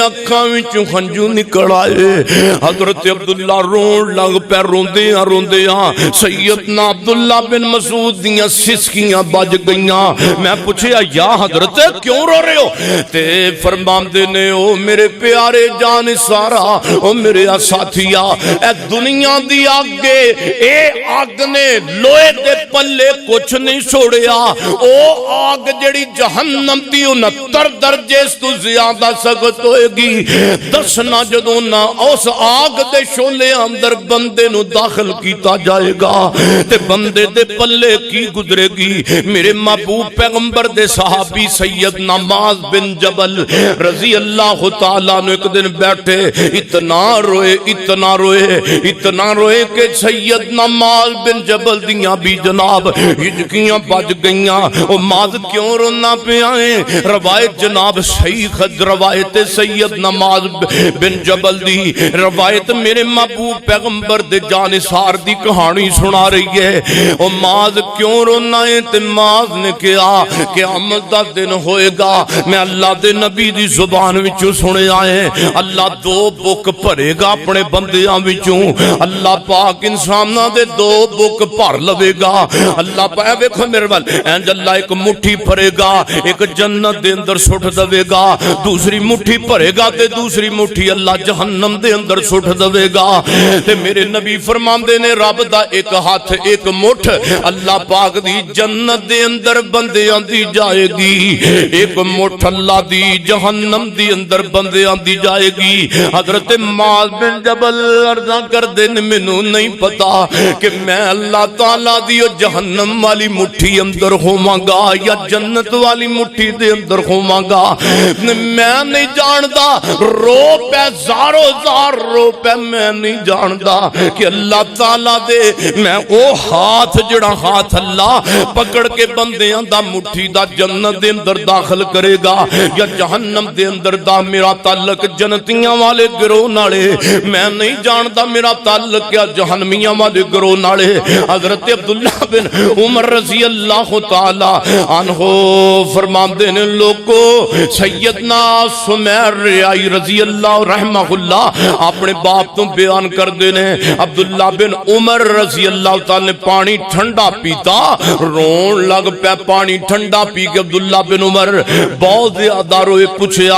اکھاں وچوں ہنجو نکل آئے حضرت عبداللہ رون لگ پہ روندیاں سیدنا عبداللہ بن مسعود دیاں سسکیاں بج گئیاں میں پوچھیا یا حضرت کیوں رو رہے ہو تے فرمان دینے او میرے پیارے جان سارا او میرے ساتھیا اے دنیا دی آگے اے آگ نے لوہے دے پلے کچھ نہیں چھوڑیا او آگ جڑی جہنم دی 69 درجے تو زیادہ سخت ہوئے گی دسنا جدوں نہ اس آگ دے شولے اندر بندے نو داخل کیتا جائے گا تے بندے دے پلے کی گزرے گی میرے محبوب پیغمبر دے صحابی سیدنا معاذ بن جبل رضی اللہ تعالیٰ نے ایک دن بیٹھے اتنا روئے کہ سیدنا معاذ بن جبل دیاں بھی جناب ہجکیاں بج گئیاں او معاذ کیوں رونا پہ آئیں روایت جناب صحیح خد روایت سیدنا معاذ بن جبل دی روایت میرے محبوب پیغمبر دے جانثار دی کہانی سنا رہی ہے او معاذ کیوں رونا ہے تے معاذ نے کہا کہ قیامت دا دن ہوئے گا میں اللہ دے نبی دی زبان وچوں سنے آئے اللہ دو بک بھرے گا اپنے بندیاں وچوں اللہ پاک انساناں دے دو بک بھر لوے گا اللہ پاک ویکھو میرے ول انج اللہ ایک مٹھی بھرے گا ایک جنت دے اندر سٹ دے گا دوسری مٹھی بھرے گا تے دوسری مٹھی اللہ جہنم دے اندر سٹ دے گا تے میرے نبی فرماندے نے رب دا ایک ہاتھ ایک مٹھ اللہ پاک دی جنت دے اندر بندیاں دی جائے گی ایک مٹھ اللہ دی جہنم دی اندر بندیاں دی جائے گی حضرت معاذ بن جبل عرضاں کر دین مینوں نہیں پتا کہ میں اللہ تعالیٰ دی جہنم والی مٹھی اندر ہوواں گا یا جنت والی مٹھی دے اندر ہوواں گا میں نہیں جاندا رو پہ زارو زار رو پہ میں نہیں جاندا کہ اللہ تعالیٰ دے میں او ہاتھ جڑا ہاتھ اللہ پکڑ کے بندیاں دا مٹھی دا جنت دے اندر داخل کرے گا یا جہنم دے اندر دا میرا تعلق جنتیاں والے گروہ نالے میں نہیں جاندا میرا تعلق کیا جہنمیاں والے گروہ نالے حضرت عبداللہ بن عمر رضی اللہ تعالی عنہ فرماندے نے لوگو سیدنا سمیر ریائی رضی اللہ رحمہ اللہ اپنے باپ تو بے بیان کر دینے عبداللہ بن عمر رضی اللہ تعالی نے پانی ٹھنڈا پیتا رون لگ پہ پانی ٹھنڈا پی کے عبداللہ بن عمر بہت زیادہ روئے پوچھیا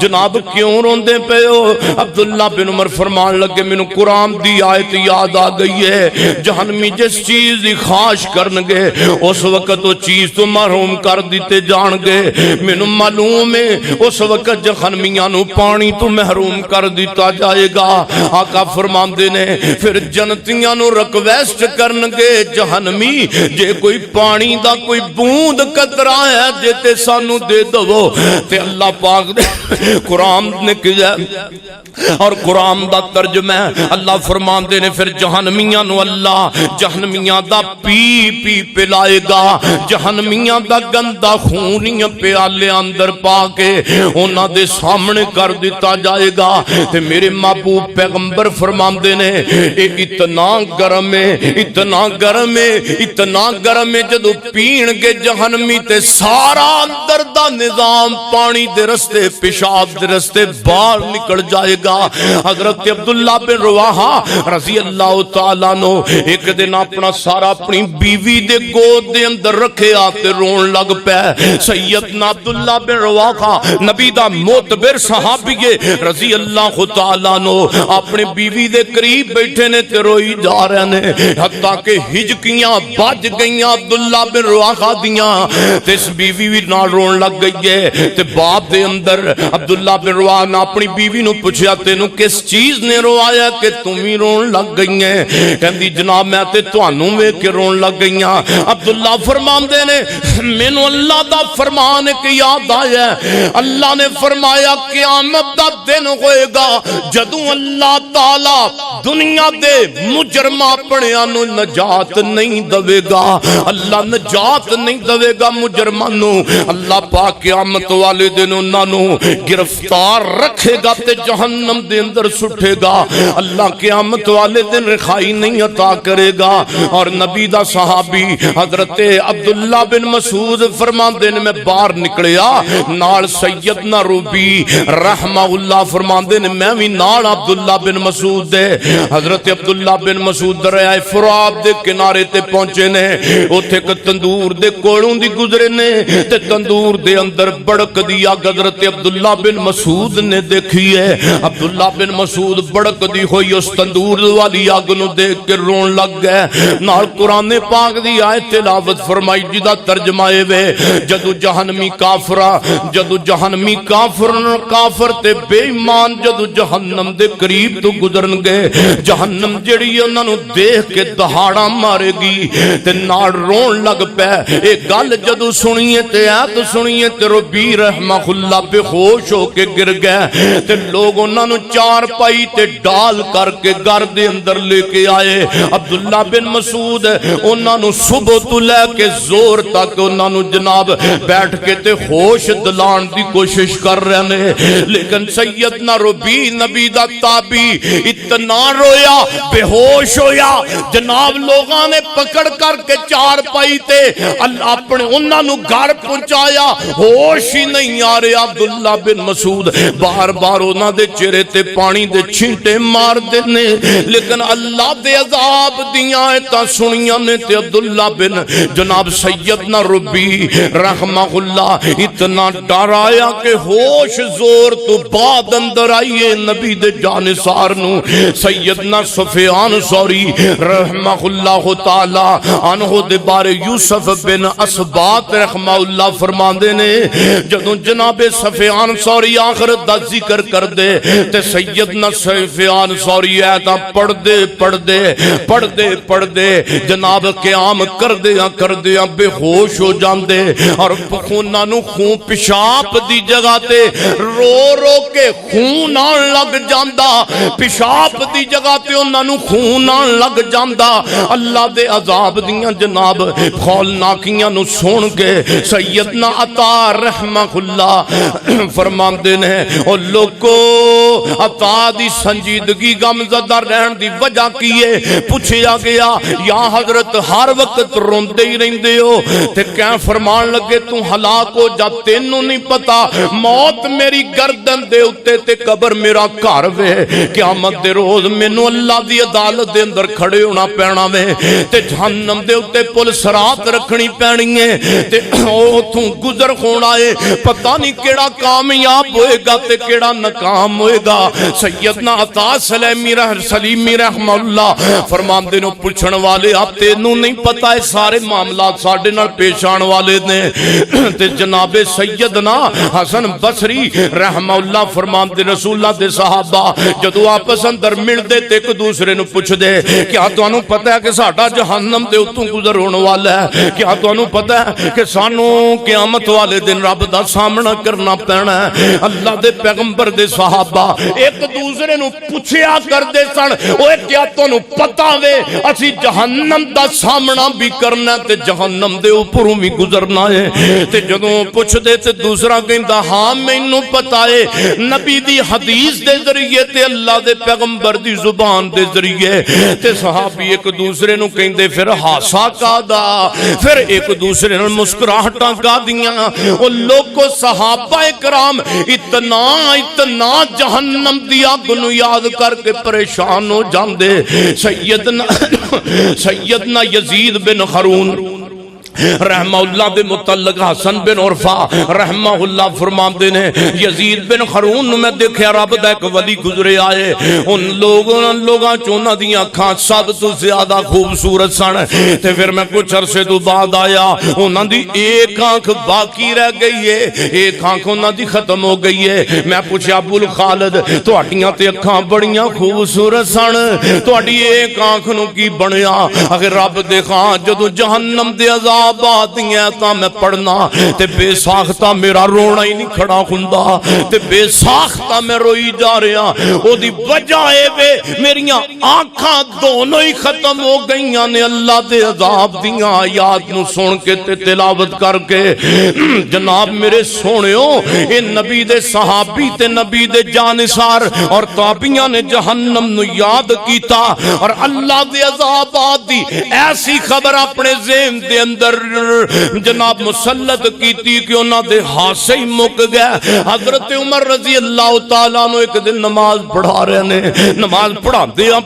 جناب کیوں روندے پہ ہو عبداللہ بن عمر فرمان لگے میں نے قرآن دی آیت یاد آ گئی ہے جہنمی جس چیز دی خواہش کرنگے اس وقت وہ چیز تو محروم کر دیتے جان گے میں نے معلوم ہے اس وقت جہنمیاں نو پانی تو محروم کر دیتا جائے گا آقا فرمان دینے پھر جنتیاں نو ریکویسٹ کرنگے جہنمی جے کوئی پانی دا کوئی بوند قطرہ ہے جیتے سانو دے دو تے اللہ پاک دے قرآن نے کیا اور قرآن دا ترجمہ اللہ فرمان دینے پھر جہنمیاں نو اللہ جہنمیاں دا پی پی پلائے گا جہنمیاں دا گندہ خونیاں پیالے اندر پا کے انہاں دے سامنے کر دیتا جائے گا تے میرے محبوب پیغمبر فرمان دینے اتنا گرم ہے اتنا گرم ہے اتنا گرم ہے جدو پین کے جہنمی تے سارا اندر دا نظام پانی دے رستے پیشاب دے رستے باہر نکل جائے گا حضرت عبداللہ بن رواحہ رضی اللہ تعالیٰ نو ایک دن اپنا سارا اپنی بیوی دے گود دے اندر رکھے آتے رون لگ پہ سیدنا عبداللہ بن رواحہ نبی دا معتبر صحابی رضی اللہ تعالیٰ نو اپنے بیوی دے قریب بیٹھے نے تے روئی جا رہے نے حتیٰ کہ ہجکیاں بج گئیاں عبداللہ بن رواحہ دیاں تے اس بیوی بھی نہ رون لگ گئی ہے تے باپ دے اندر عبداللہ بن رواحہ نے اپنی بیوی نو پوچھا تینو کس چیز نے روایا کہ تم ہی رون لگ گئی ہیں کہندی جناب میں تے توانوں میں کہ رون لگ گئی ہیں عبداللہ فرمان دے نے مینوں اللہ دا فرمان کہ یاد آیا اللہ نے فرمایا قیامت دا دن ہوئے گا جدوں اللہ تعالی دنیا دے مجرم اپنیاں نو نجات نہیں دوے گا اللہ نجات نہیں دوے گا مجرماں نو اللہ پاک قیامت والے دن انہاں نو گرفتار رکھے گا تے جہنم دے اندر سٹھے گا اللہ قیامت والے دن رخائی نہیں عطا کرے گا اور نبی دا صحابی حضرت عبداللہ بن مسعود فرمان دے میں باہر نکلیا نال سیدنا روبی رحمہ اللہ فرمان دے میں بھی نال عبداللہ بن مسعود دے حضرت عبداللہ بن مسعود دریائے فرات دے کنارے تے پہنچے نے اوتھے کہ تندور دے کوڑوں دی گزرے نے تے تندور دے اندر بڑک دیا حضرت عبداللہ بن مسعود نے دیکھی ہے عبداللہ بن مسعود بڑک دی ہوئی اس تندور والی آگ نو دیکھ کے رون لگ گئے نال قرآن پاک دی آیت تلاوت فرمائی جدا ترجمہ وے جدو جہنمی جہنمی کافر تے بے ایمان جدو جہنم دے قریب تو گزرن گئے جہنم جڑی انہاں نو دیکھ کے دہاڑا مارے گی تے نال رون لگ پے اے گل جدو سنیے تے ایت سنیے تے ربی رحمہ اللہ بے ہوش ہو کے گر گئے تے لوگ انہاں نو چار پائی تے ڈال کر کے گھر دے اندر لے کے آئے عبداللہ بن مسعود انہاں نو صبح تو لے کے زور تک انہاں نو جناب بیٹھ کے تے ہوش دلان دی کوشش کر رہے نے لیکن سیدنا ربی نبی دا تابی اتنا رویا بے ہوش ہویا جناب لوگاں نے پکڑ کر کے چار پائی تے اپنے انہاں نو گھر پہنچایا ہوش ہی نہیں آ رہے عبداللہ بن مسعود بار بار انہاں دے چہرے تے پانی دے چھنٹے مار دینے لیکن اللہ دے عذاب دیاں ایتا سنیاں نے تے عبداللہ بن جناب سیدنا ربی رحمہ اللہ اتنا ڈر آیا کہ ہوش زور تو بعد اندر آئیے نبی دے جانسار نو سیدنا سفیان ثوری رحمہ اللہ تعالی عنہ دے بارے یوسف بن اسبات رحمہ اللہ فرمان دے نے جدوں جناب سفیان ثوری آخرت دا ذکر کر دے تے سیدنا سفیان ثوری ایتا پڑھ دے جناب قیام کر دیا بے ہوش ہو جاندے اور خوناں نو خون پیشاب دی جگہ تے رو رو کے خون آن لگ جاندا پیشاب دی جگہ تے انہاں نو خون آن لگ جاندا اللہ دے عذاب دیاں جناب خولناکیاں نو سن کے سیدنا عطا رحمہ اللہ فرماندے نے او لوگو عطا دی سنجیدگی غمزدہ رہن دی وجہ کی ہے؟ پوچھیا گیا یا حضرت ہر وقت روندے ہی رہندے ہو؟ تے کیا فرمان لگے تو ہلاک ہو جا، تینوں نہیں پتا موت میری گردن دے اتے تے قبر میرا گھر وے، قیامت دے روز مینوں اللہ دی عدالت دے اندر کھڑے ہونا پینا وے، تے جہنم دے اتے پل صراط رکھنی پینی ہے، تے اوتھوں گزر ہونا ہے، پتہ نہیں کیڑا کامیاب ہوئے گا تے کیڑا ناکام ہوئے گا۔ سیدنا عطا سلیمی رحمہ اللہ فرماندے نو پوچھن والے آپ تینوں نہیں پتا ہے سارے معاملات ساڈے نال پیش آن والے نے؟ تے جناب سیدنا حسن بصری رحمہ اللہ فرماندے رسول اللہ دے صحابہ جدو آپس اندر مل دے تے ایک دوسرے نو پوچھ دے کیا تانوں پتا ہے کہ ساڈا جہنم دے اتوں گزر ہونے والا ہے؟ کیا تانوں پتا ہے کہ سانوں قیامت والے دن رب دا سامنا کرنا پینا ہے؟ اللہ دے پیغمبر دے صحابہ ایک دوسرے نو پوچھیا کر دے سن اوے کیا تانوں پتا وے اسی جہنم دا سامنا بھی کرنا تے جہنم دے اوپروں بھی گزرنا ہے؟ تے جدوں پوچھ دے تے دوسرا کہندا ہاں مینوں پتا ہے، نبی دی حدیث دے ذریعے تے اللہ دے پیغمبر دی زبان دے ذریعے۔ تے صحابی ایک دوسرے نو کہندے پھر ہاسا کا دا، پھر ایک دوسرے نو مسکراہٹاں کا دیاں۔ او لوگو صحابہ کرام اتنا جہنم دی اگ نو یاد کر کے پریشان ہو جاندے۔ سیدنا یزید بن ہارون رحمہ اللہ دے متعلق حسن بن عرفہ رحمہ اللہ فرماندے نے یزید بن ہارون نو میں دیکھیا رب دا ایک ولی گزرے آئے، ان لوگاں چونہ دیاں کھاں سب تو زیادہ خوبصورت سن، تے پھر میں کچھ عرصے تو بعد آیا انہاں دی ایک آنکھ باقی رہ گئی ہے، ایک آنکھ انہاں دی ختم ہو گئی ہے۔ میں پوچھا ابو الخالد تہاڈیاں تے اکھاں بڑیاں خوبصورت سن، تہاڈی ایک آنکھ نو کی بنیا؟ اگر رب دے خاں جدوں جہنم دے عذاب آدیاں تا میں پڑھنا تے بے ساختہ میرا رونا ہی نہیں کھڑا ہوندا، تے بے ساختہ میں روئی جا رہا، او دی وجہ اے وے میریاں آنکھاں دونوں ہی ختم ہو گئیاں نے اللہ دے عذاب دیاں آیات نو سن کے تے تلاوت کر کے۔ جناب میرے سونیو اے نبی دے صحابی تے نبی دے جانثار اور تابعیاں نے جہنم نو یاد کیتا اور اللہ دے عذابات دی ایسی خبر اپنے ذہن دے اندر جناب مسلط کیتی کہ انہاں دے ہاسے ہی مک گئے۔ حضرت عمر رضی اللہ تعالیٰ نو ایک دن نماز پڑھا رہے نے، نماز پڑھا دیاں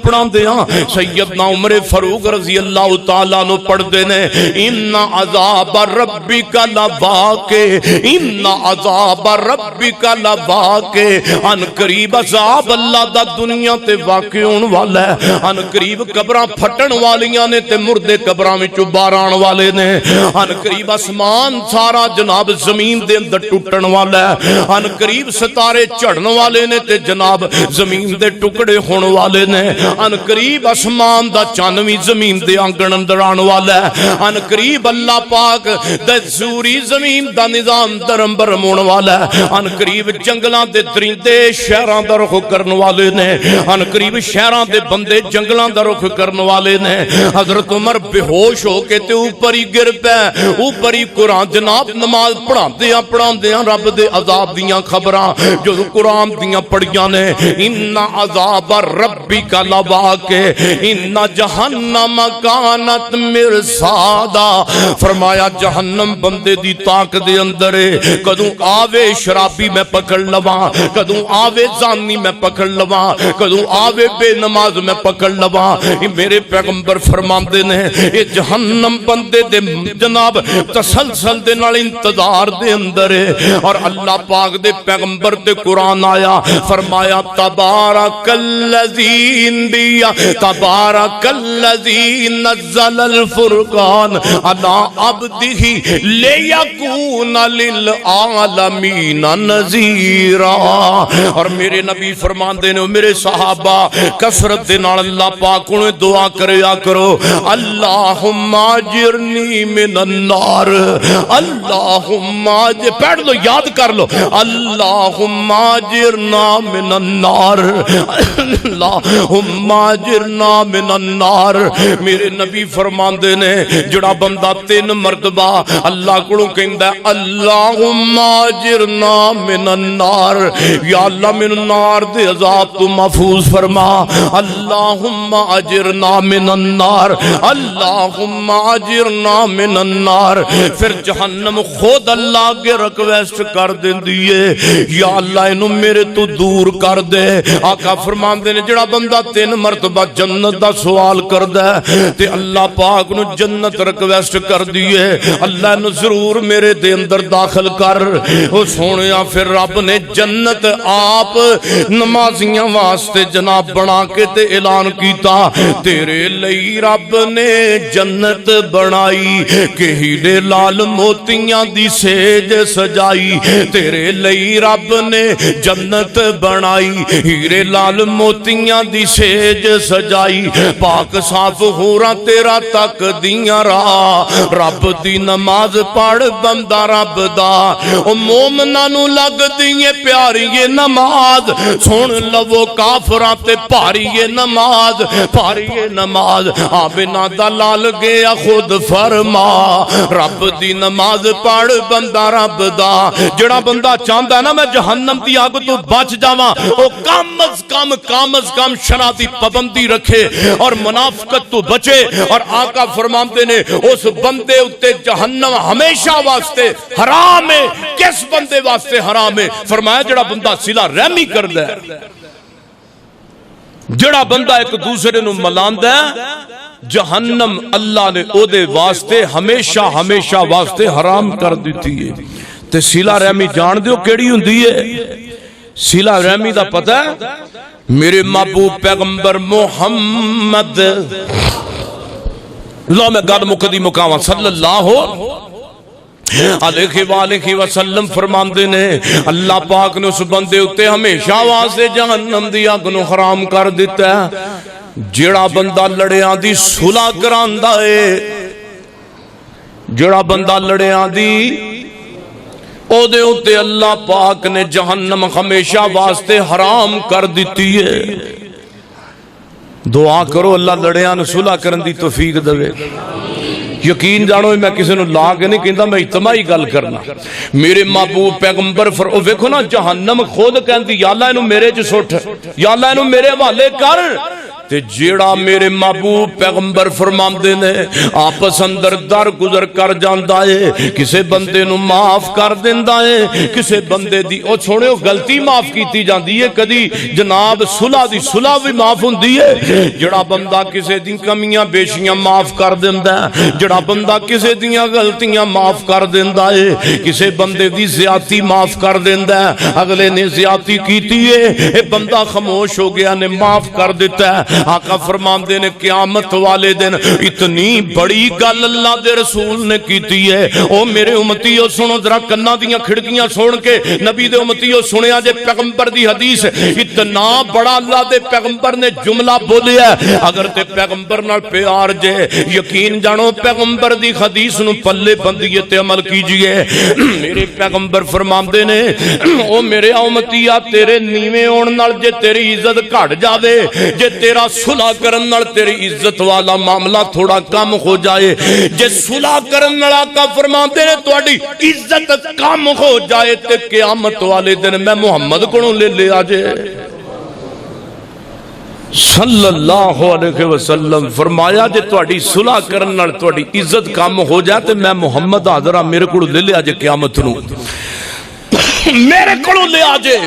سیدنا عمر فاروق رضی اللہ تعالیٰ نو پڑھ دے نے ان عذاب ربک لواقع، ان عذاب ربک لواقع، ان قریب عذاب اللہ دا دنیا تے واقع ہون والا ہے، ان قریب قبراں پھٹن والیاں نے تے مردے قبراں وچوں باہر آن والے نے، ان قریب آسمان سارا جناب زمین دے اندر ٹوٹن والا ہے، ان قریب ستارے چڑھن والے نے تے جناب زمین دے ٹکڑے ہون والے نے، ان قریب آسمان دا چاند وی زمین دے آنگن اندر آن والا ہے، ان قریب اللہ پاک دے سوری زمین دا نظام درم برم ہون والا ہے، ان قریب جنگلاں دے درندے شہراں دا رخ کرن والے نے، ان قریب شہراں دے بندے جنگلاں دا رخ کرن والے نے۔ حضرت عمر بے ہوش ہو کے تے اوپر ہی گر پے، اوپر ہی قرآن جناب نماز پڑھاندیاں رب دے عذاب دیاں خبراں جو قرآن دیاں پڑھیاں نے، ان عذاب ربک لواقع ان جہنم کانت مرصادا۔ فرمایا جہنم بندے دی طاق دے اندر ہے، کدوں آوے شرابی میں پکڑ لواں، کدوں آوے زانی میں پکڑ لواں، کدوں آوے بے نماز میں پکڑ لواں۔ میرے پیغمبر فرماندے نے یہ جہنم بندے دے جناب تسلسل دے نال انتظار دے اندر ہے، اور اللہ پاک دے پیغمبر دے قرآن آیا فرمایا تبارک الذی انبیا تبارک الذی نزل الفرقان علی عبدہ لیکون للعالمین نذیرا۔ اور میرے نبی فرماندے نے میرے صحابہ کثرت دے نال اللہ پاک انہیں دعا کریا کرو اللہم اجرنی من النار اللہم پڑھ لو یاد کر لو اللہم اجرنا من النار اللہم اجرنا من النار میرے نبی فرماندے نے جڑا بندہ 3 مرتبہ اللہ کو کہندا ہے اللہم اجرنا من النار یا اللہ من النار دے عذاب تو محفوظ فرما اللہم اجرنا من النار اللہم اجرنا من النار پھر جہنم خود اللہ کے ریکویسٹ کر دیندی ہے یا اللہ انہوں میرے تو دور کر دے آقا فرماندے نے جڑا بندہ 3 مرتبہ جنت دا سوال کردہ ہے تے اللہ پاک نو جنت ریکویسٹ کر دیئے اللہ نو ضرور میرے دے اندر داخل کر وہ سونیا پھر رب نے جنت آپ نمازیاں واسطے جناب بنا کے تے اعلان کیتا تیرے لئی رب نے جنت بنائی کہ ہیرے لال موتیاں دی سیج سجائی تیرے لئی رب نے جنت بنائی ہیرے لال موتیاں دی سیج سجائی پاک صاف ہورا تیرا تک دیاں راہ رب دی نماز پڑھ بندہ رب دا او مومنہ نو لگ دیئے پیاری یہ نماز سن لو کافران تے پاری یہ نماز پاری یہ نماز آبنا دلال گیا خود فرما رب دی نماز پڑھ بندہ رب دا جڑا بندہ چاہتا ہے نا میں جہنم دی آگ تو بچ جاواں او کم از کم شرع دی پابندی رکھے اور منافقت تو بچے اور آقا فرماتے نے اس بندے اتے جہنم ہمیشہ واسطے حرام ہے کس بندے واسطے حرام ہے فرمایا جڑا بندہ صلہ رحمی کر دے جڑا بندہ ایک دوسرے نو ملاندہ ہے جہنم اللہ نے او دے واسطے ہمیشہ واسطے حرام کر دیتی ہے تے صلہ رحمی جان دیو کیڑی ہوندی ہے صلہ رحمی دا پتہ ہے میرے محبوب پیغمبر محمد اللہ میں گل مقدی مقامہ صلی اللہ علیہ وآلہ وسلم فرماندے نے اللہ پاک نے اس بندے اتے ہمیشہ واسطے جہنم دی آگ نو حرام کر دیتا ہے جڑا بندہ لڑیاں دی صلح کراندا ہے جڑا بندہ لڑیاں دی او دے اتے اللہ پاک نے جہنم ہمیشہ واسطے حرام کر دیتی ہے دعا کرو اللہ لڑیاں صلح کرن دی توفیق دے یقین جانو میں کسی نو لا کے نہیں کہندا میں اجتماعی گل کرنا میرے محبوب پیغمبر او ویکھو نا جہنم خود کہندی یا اللہ اینو میرے چ سٹ یا اللہ اینو میرے حوالے کر تے جیڑا میرے محبوب پیغمبر فرماندے نے آپس اندر در گزر کر جاندا ہے کسے بندے نو معاف کر دیندا ہے کسے بندے دی او سونے غلطی معاف کیتی جاندی ہے کدی جناب صلح دی صلح بھی معاف ہوندی ہے جڑا بندہ کسے دی کمیاں بیشیاں معاف کر دیندا ہے جڑا بندہ کسے دیاں غلطیاں معاف کر دیندا ہے کسے بندے دی زیادتی معاف کر دیندا ہے اگلے نے زیادتی کیتی ہے اے بندہ خاموش ہو گیا نے معاف کر دیتا ہے آقا فرماندے نے قیامت والے دن اتنی بڑی گل اللہ دے رسول نے کیتی ہے او میرے امتیو سنو ذرا کنا دیاں کھڑکیاں سن کے نبی دے امتیو سنیا جے پیغمبر دی حدیث اتنا بڑا اللہ دے پیغمبر نے جملہ بولیا ہے اگر تے پیغمبر نال پیار جے یقین جانو پیغمبر دی حدیث نو پلے بندیے تے عمل کیجئے میرے پیغمبر فرماندے نے او میرے امتیا تیرے نیویں ہون نال جے تیری عزت گھٹ جاوے جے تیرا صلح کرن نال تیری عزت والا معاملہ تھوڑا کم ہو جائے جے صلح کرن نال آقا فرماندے نے تواڈی عزت کم ہو جائے تے قیامت والے دن میں محمد کولوں لے آجے صلی اللہ علیہ وسلم فرمایا جے تواڈی صلح کرن نال تواڈی عزت کم ہو جائے تے میں محمد حاضرہ میرے کولوں لے آجے قیامت نو میرے کولوں لے آجے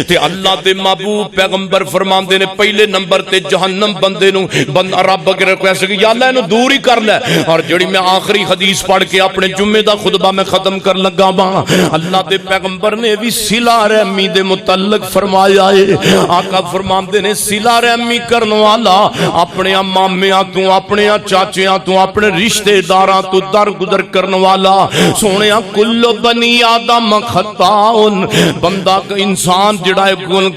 تے اللہ دے محبوب پیغمبر فرماندے نے پہلے نمبر تے جہنم بندے نو بندہ رب کے ریکویسٹ کہ یا اللہ انو دور ہی کر لے اور جڑی میں آخری حدیث پڑھ کے اپنے جمعے دا خطبہ میں ختم کر لگا ہاں اللہ دے پیغمبر نے بھی صلہ رحمی دے متعلق فرمایا ہے آقا فرماندے نے صلہ رحمی کرن والا اپنے مامیاں تو اپنے چاچیاں تو اپنے رشتہ داراں تو در گزر کرن والا سونیا کل بنی آدم خطاؤن بندہ انسان انسان جڑا ہے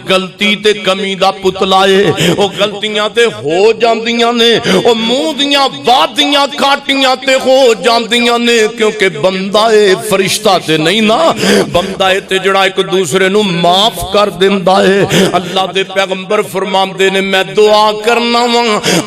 گلتی تے کمی دا پتلا ہے او غلطیاں تے ہو جاندیاں نے او منہ دیاں وادیاں کاٹیاں تے ہو جاندیاں نے کیونکہ بندہ ہے فرشتہ تے نہیں نا بندہ ہے تے جڑا ایک دوسرے نو معاف کر دیندا ہے اللہ دے پیغمبر فرماندے نے میں دعا کرنا وا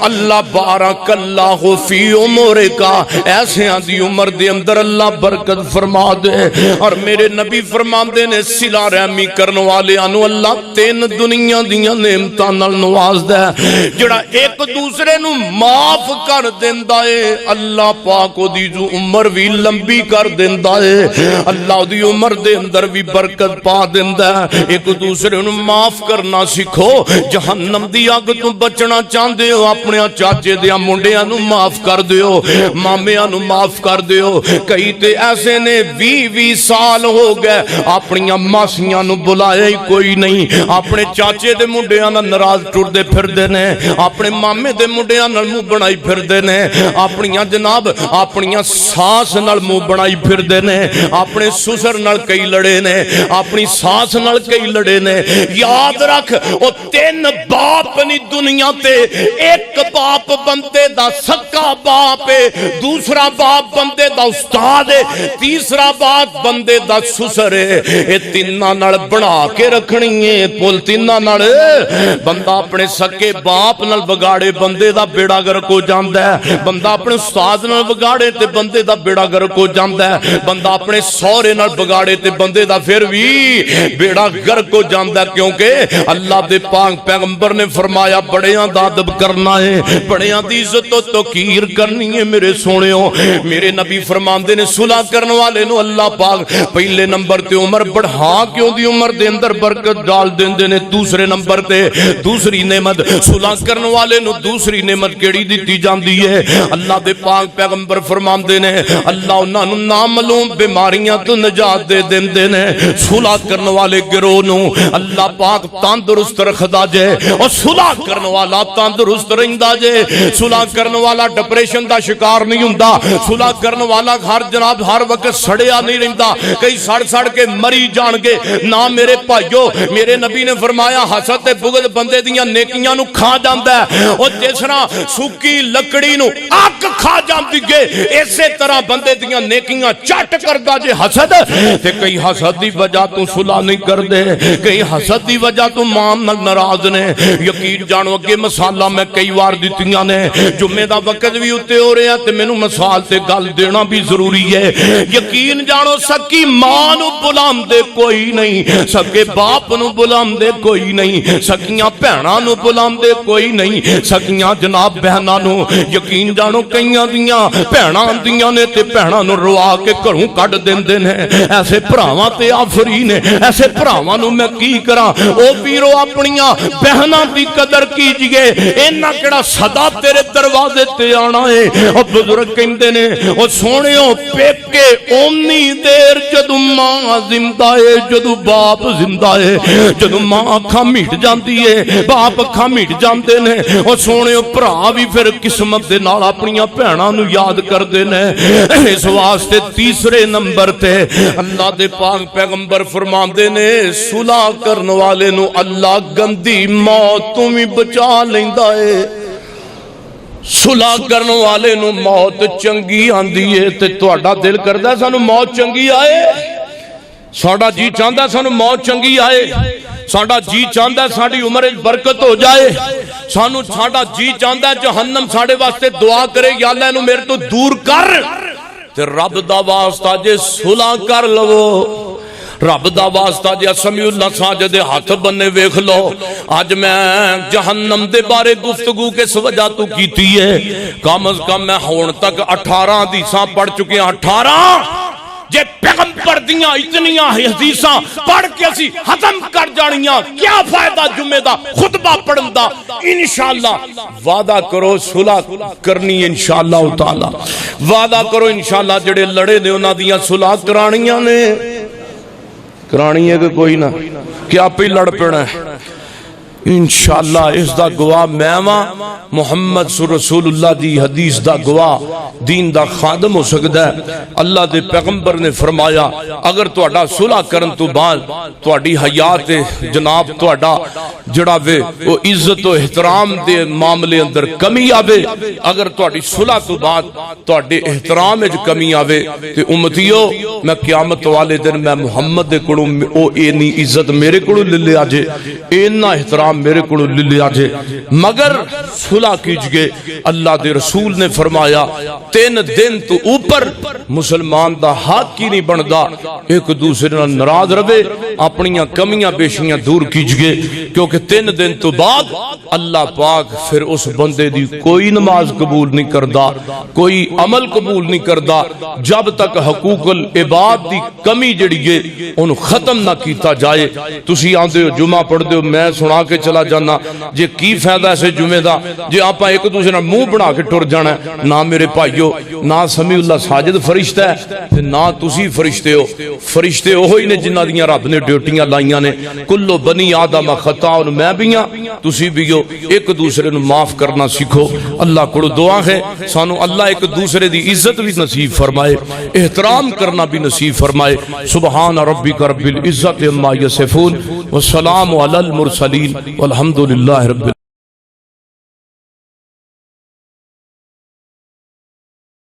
اللہ بارک اللہ فی عمرکا ایسے دی عمر دے اندر اللہ برکت فرما دے اور میرے نبی فرماندے نے صلہ رحمی کرن والیاں نو اللہ 3 دنیا دیاں نعمتاں نال نواز دے جڑا ایک دوسرے نو معاف کر دیندا ہے اللہ پاک او دی جو عمر بھی لمبی کر دیندا ہے اللہ دی عمر دے اندر بھی برکت پا دیندا ہے ایک دوسرے نو معاف کرنا سکھو جہنم دی اگ تو بچنا چاہندے ہو اپنے چاچے دیاں منڈیاں نو معاف کر دیو مامیاں نو معاف کر دیو کئی تے ایسے نے 20 سال ہو گئے اپنی ماسیاں نو بلایا ہی کوئی نہیں اپنے چاچے دے منڈیاں نال ناراض ٹردے پھردے نے اپنے مامے دے منڈیاں نال منہ بنائی پھردے نے اپنی جناب اپنی ساس نال منہ بنائی پھردے نے اپنے سسر نال کئی لڑے نے اپنی ساس نال کئی لڑے نے یاد رکھ او 3 باپ نہیں دنیا تے ایک باپ بندے دا سکا باپ ہے دوسرا باپ بندے دا استاد ہے تیسرا باپ بندے دا سسر ہے اے تیناں نال بنا کے رکھنی ہے پل تیناں نال بندہ اپنے سکے باپ نال بگاڑے بندے دا بیڑا گرک ہو جاندا ہے بندہ اپنے استاد نال بگاڑے تے بندے دا بیڑا گرک ہو جاندا ہے بندہ اپنے سورے نال بگاڑے تے بندے دا پھر بھی بیڑا گرک ہو جاندا ہے کیونکہ اللہ دے پاک پیغمبر نے فرمایا بڑیاں دا ادب کرنا ہے بڑیاں دی عزت و توقیر کرنی ہے میرے سونےو میرے نبی فرماندے نے صلح کرن والے نو اللہ پاک پہلے نمبر تے عمر بڑھا کیوں دی عمر دے اندر برکت ڈال دیندے نے دوسرے نمبر تے دوسری نعمت صلح کرن والے نو دوسری نعمت کیڑی دتی جاندی ہے اللہ دے پاک پیغمبر فرماندے نے اللہ انہاں نو نامعلوم بیماریاں تو نجات دے دیندے نے صلح کرن والے گروہ نو اللہ پاک تندرست رکھدا جے اور صلح کرن والا تندرست رہندا جے صلح کرن والا ڈپریشن دا شکار نہیں ہوندا صلح کرن والا ہر جناب ہر وقت سڑیا نہیں رہندا کئی سڑ کے مری جان گے نہ میرے بھائیو میرے نبی نے فرمایا حسد تے بغض بندے دیاں نیکیاں نو کھا جاندا ہے اور جس طرح سوکی لکڑی نو اگ کھا جاندی ہے اسی طرح بندے دیاں نیکیاں چٹ کردا جے حسد تے کئی حسد دی وجہ تو صلح نہیں کردے کئی حسد دی وجہ تو مام نال ناراض نے یقین جانو اگے مثالاں میں کئی وار دتیاں نے جمعے دا وقت بھی اتے ہو رہے ہیں تے مینوں مثال تے گل دینا بھی ضروری ہے یقین جانو سکی ماں نو بلاندے کوئی نہیں سکے باپ نو بلاندے کوئی نہیں سکیاں بہناں نو بلاندے کوئی نہیں سکیاں جناب بہناں نو یقین جانو کئیاں دیاں بہناں دیاں نے تے بہناں نو روا کے گھروں کڈ دیندے نے ایسے بھراواں تے آفرین نے ایسے بھراواں نو میں کی کراں او ویرو اپنیاں بہناں دی قدر کیجئے اینا کیڑا صدا تیرے دروازے تے آنا ہے او بزرگ کہندے نے او سونےو پیکے اونی دیر جدو ماں زندہ ہے جدو باپ زندہ ہے جدو ماں اکھاں مٹ جاندی ہے باپ اکھاں مٹ جاندے نے او سونےو بھرا بھی پھر قسمت دے نال اپنیاں بہناں نو یاد کردے نے اس واسطے تیسرے نمبر تے اللہ دے پاک پیغمبر فرماندے نے صلح کرن والے نو اللہ گندی موت تو بھی بچا لیندا ہے صلح کرن والے نو موت چنگی آندی ہے تے تہاڈا دل کردا سانو موت چنگی آئے ساڈا جی چاہندا سانو موت چنگی آئے ساڈا جی چاہندا ساڈی عمر وچ برکت ہو جائے سانو ساڈا جی چاہندا جہنم ساڈے واسطے دعا کرے یا اللہ نو میرے تو دور کر تے رب دا واسطہ جے صلح کر لو رب دا واسطہ جے سمیع اللہ ساجد دے ہاتھ بننے ویکھ لو اج میں جہنم دے بارے گفتگو کس وجہ تو کیتی ہے کم از کم میں ہون تک 18 حدیثاں پڑھ چکے ہیں 18 جے پیغمبر دیاں اتنیاں حدیثاں پڑھ کے اسی ختم کر جانیاں کیا فائدہ جمعے دا خطبہ پڑھن دا انشاءاللہ وعدہ کرو صلح کرنی انشاءاللہ تعالی وعدہ کرو انشاءاللہ جڑے لڑے نے انہاں دیاں صلح کرانیاں نے کرانی ہے کہ کوئی نہ کہ آپ ہی لڑ پینا ہے انشاءاللہ اس دا گواہ میں ہاں، محمد رسول اللہ دی حدیث دا گواہ دین دا خادم ہو سکتا ہے۔ اللہ دے پیغمبر نے فرمایا اگر تہاڈا صلح کرن تو بعد تہاڈی حیات جناب تہاڈا جڑا وے او عزت و احترام دے معاملے اندر کمی آوے، اگر تہاڈی صلح تو بعد تہاڈے احترام وچ کمی آوے تے امتیو میں قیامت والے دن میں محمد دے کولوں او اینی عزت میرے کولوں لے لیا جے، اینا احترام میرے کو لے لیا جے، مگر صلح کیجئے۔ اللہ دے رسول نے فرمایا 3 دن تو اوپر مسلمان دا حق کی نہیں بندا ایک دوسرے نال ناراض رہے، اپنیاں کمیاں بیشیاں دور کیجئے، کیونکہ 3 دن تو بعد اللہ پاک پھر اس بندے دی کوئی نماز قبول نہیں کردا، کوئی عمل قبول نہیں کردا جب تک حقوق العباد دی کمی جڑی ہے ان ختم نہ کیتا جائے۔ تسی آندے ہو جمعہ پڑھ دے ہو، میں سنا کے چلا جانا، جے کی فائدہ ایسے جمعے دا جے آپا ایک دوسرے نال منہ بنا کے ٹر جانا ہے؟ نہ میرے بھائیو، نہ سمیع اللہ ساجد فرشتہ ہے تے نہ تسی فرشتے ہو، فرشتے وہی نے جنہاں دیاں رب نے ڈیوٹیاں لائیاں نے، کلو بنی آدم خطاء، میں بھی ہاں تسی بھی ہو، ایک دوسرے نو معاف کرنا سیکھو۔ اللہ کو دعا ہے سانو اللہ ایک دوسرے دی عزت بھی نصیب فرمائے، احترام کرنا بھی نصیب فرمائے۔ سبحان ربک رب العزت عما یصفون والسلام علی المرسلین والحمد للہ رب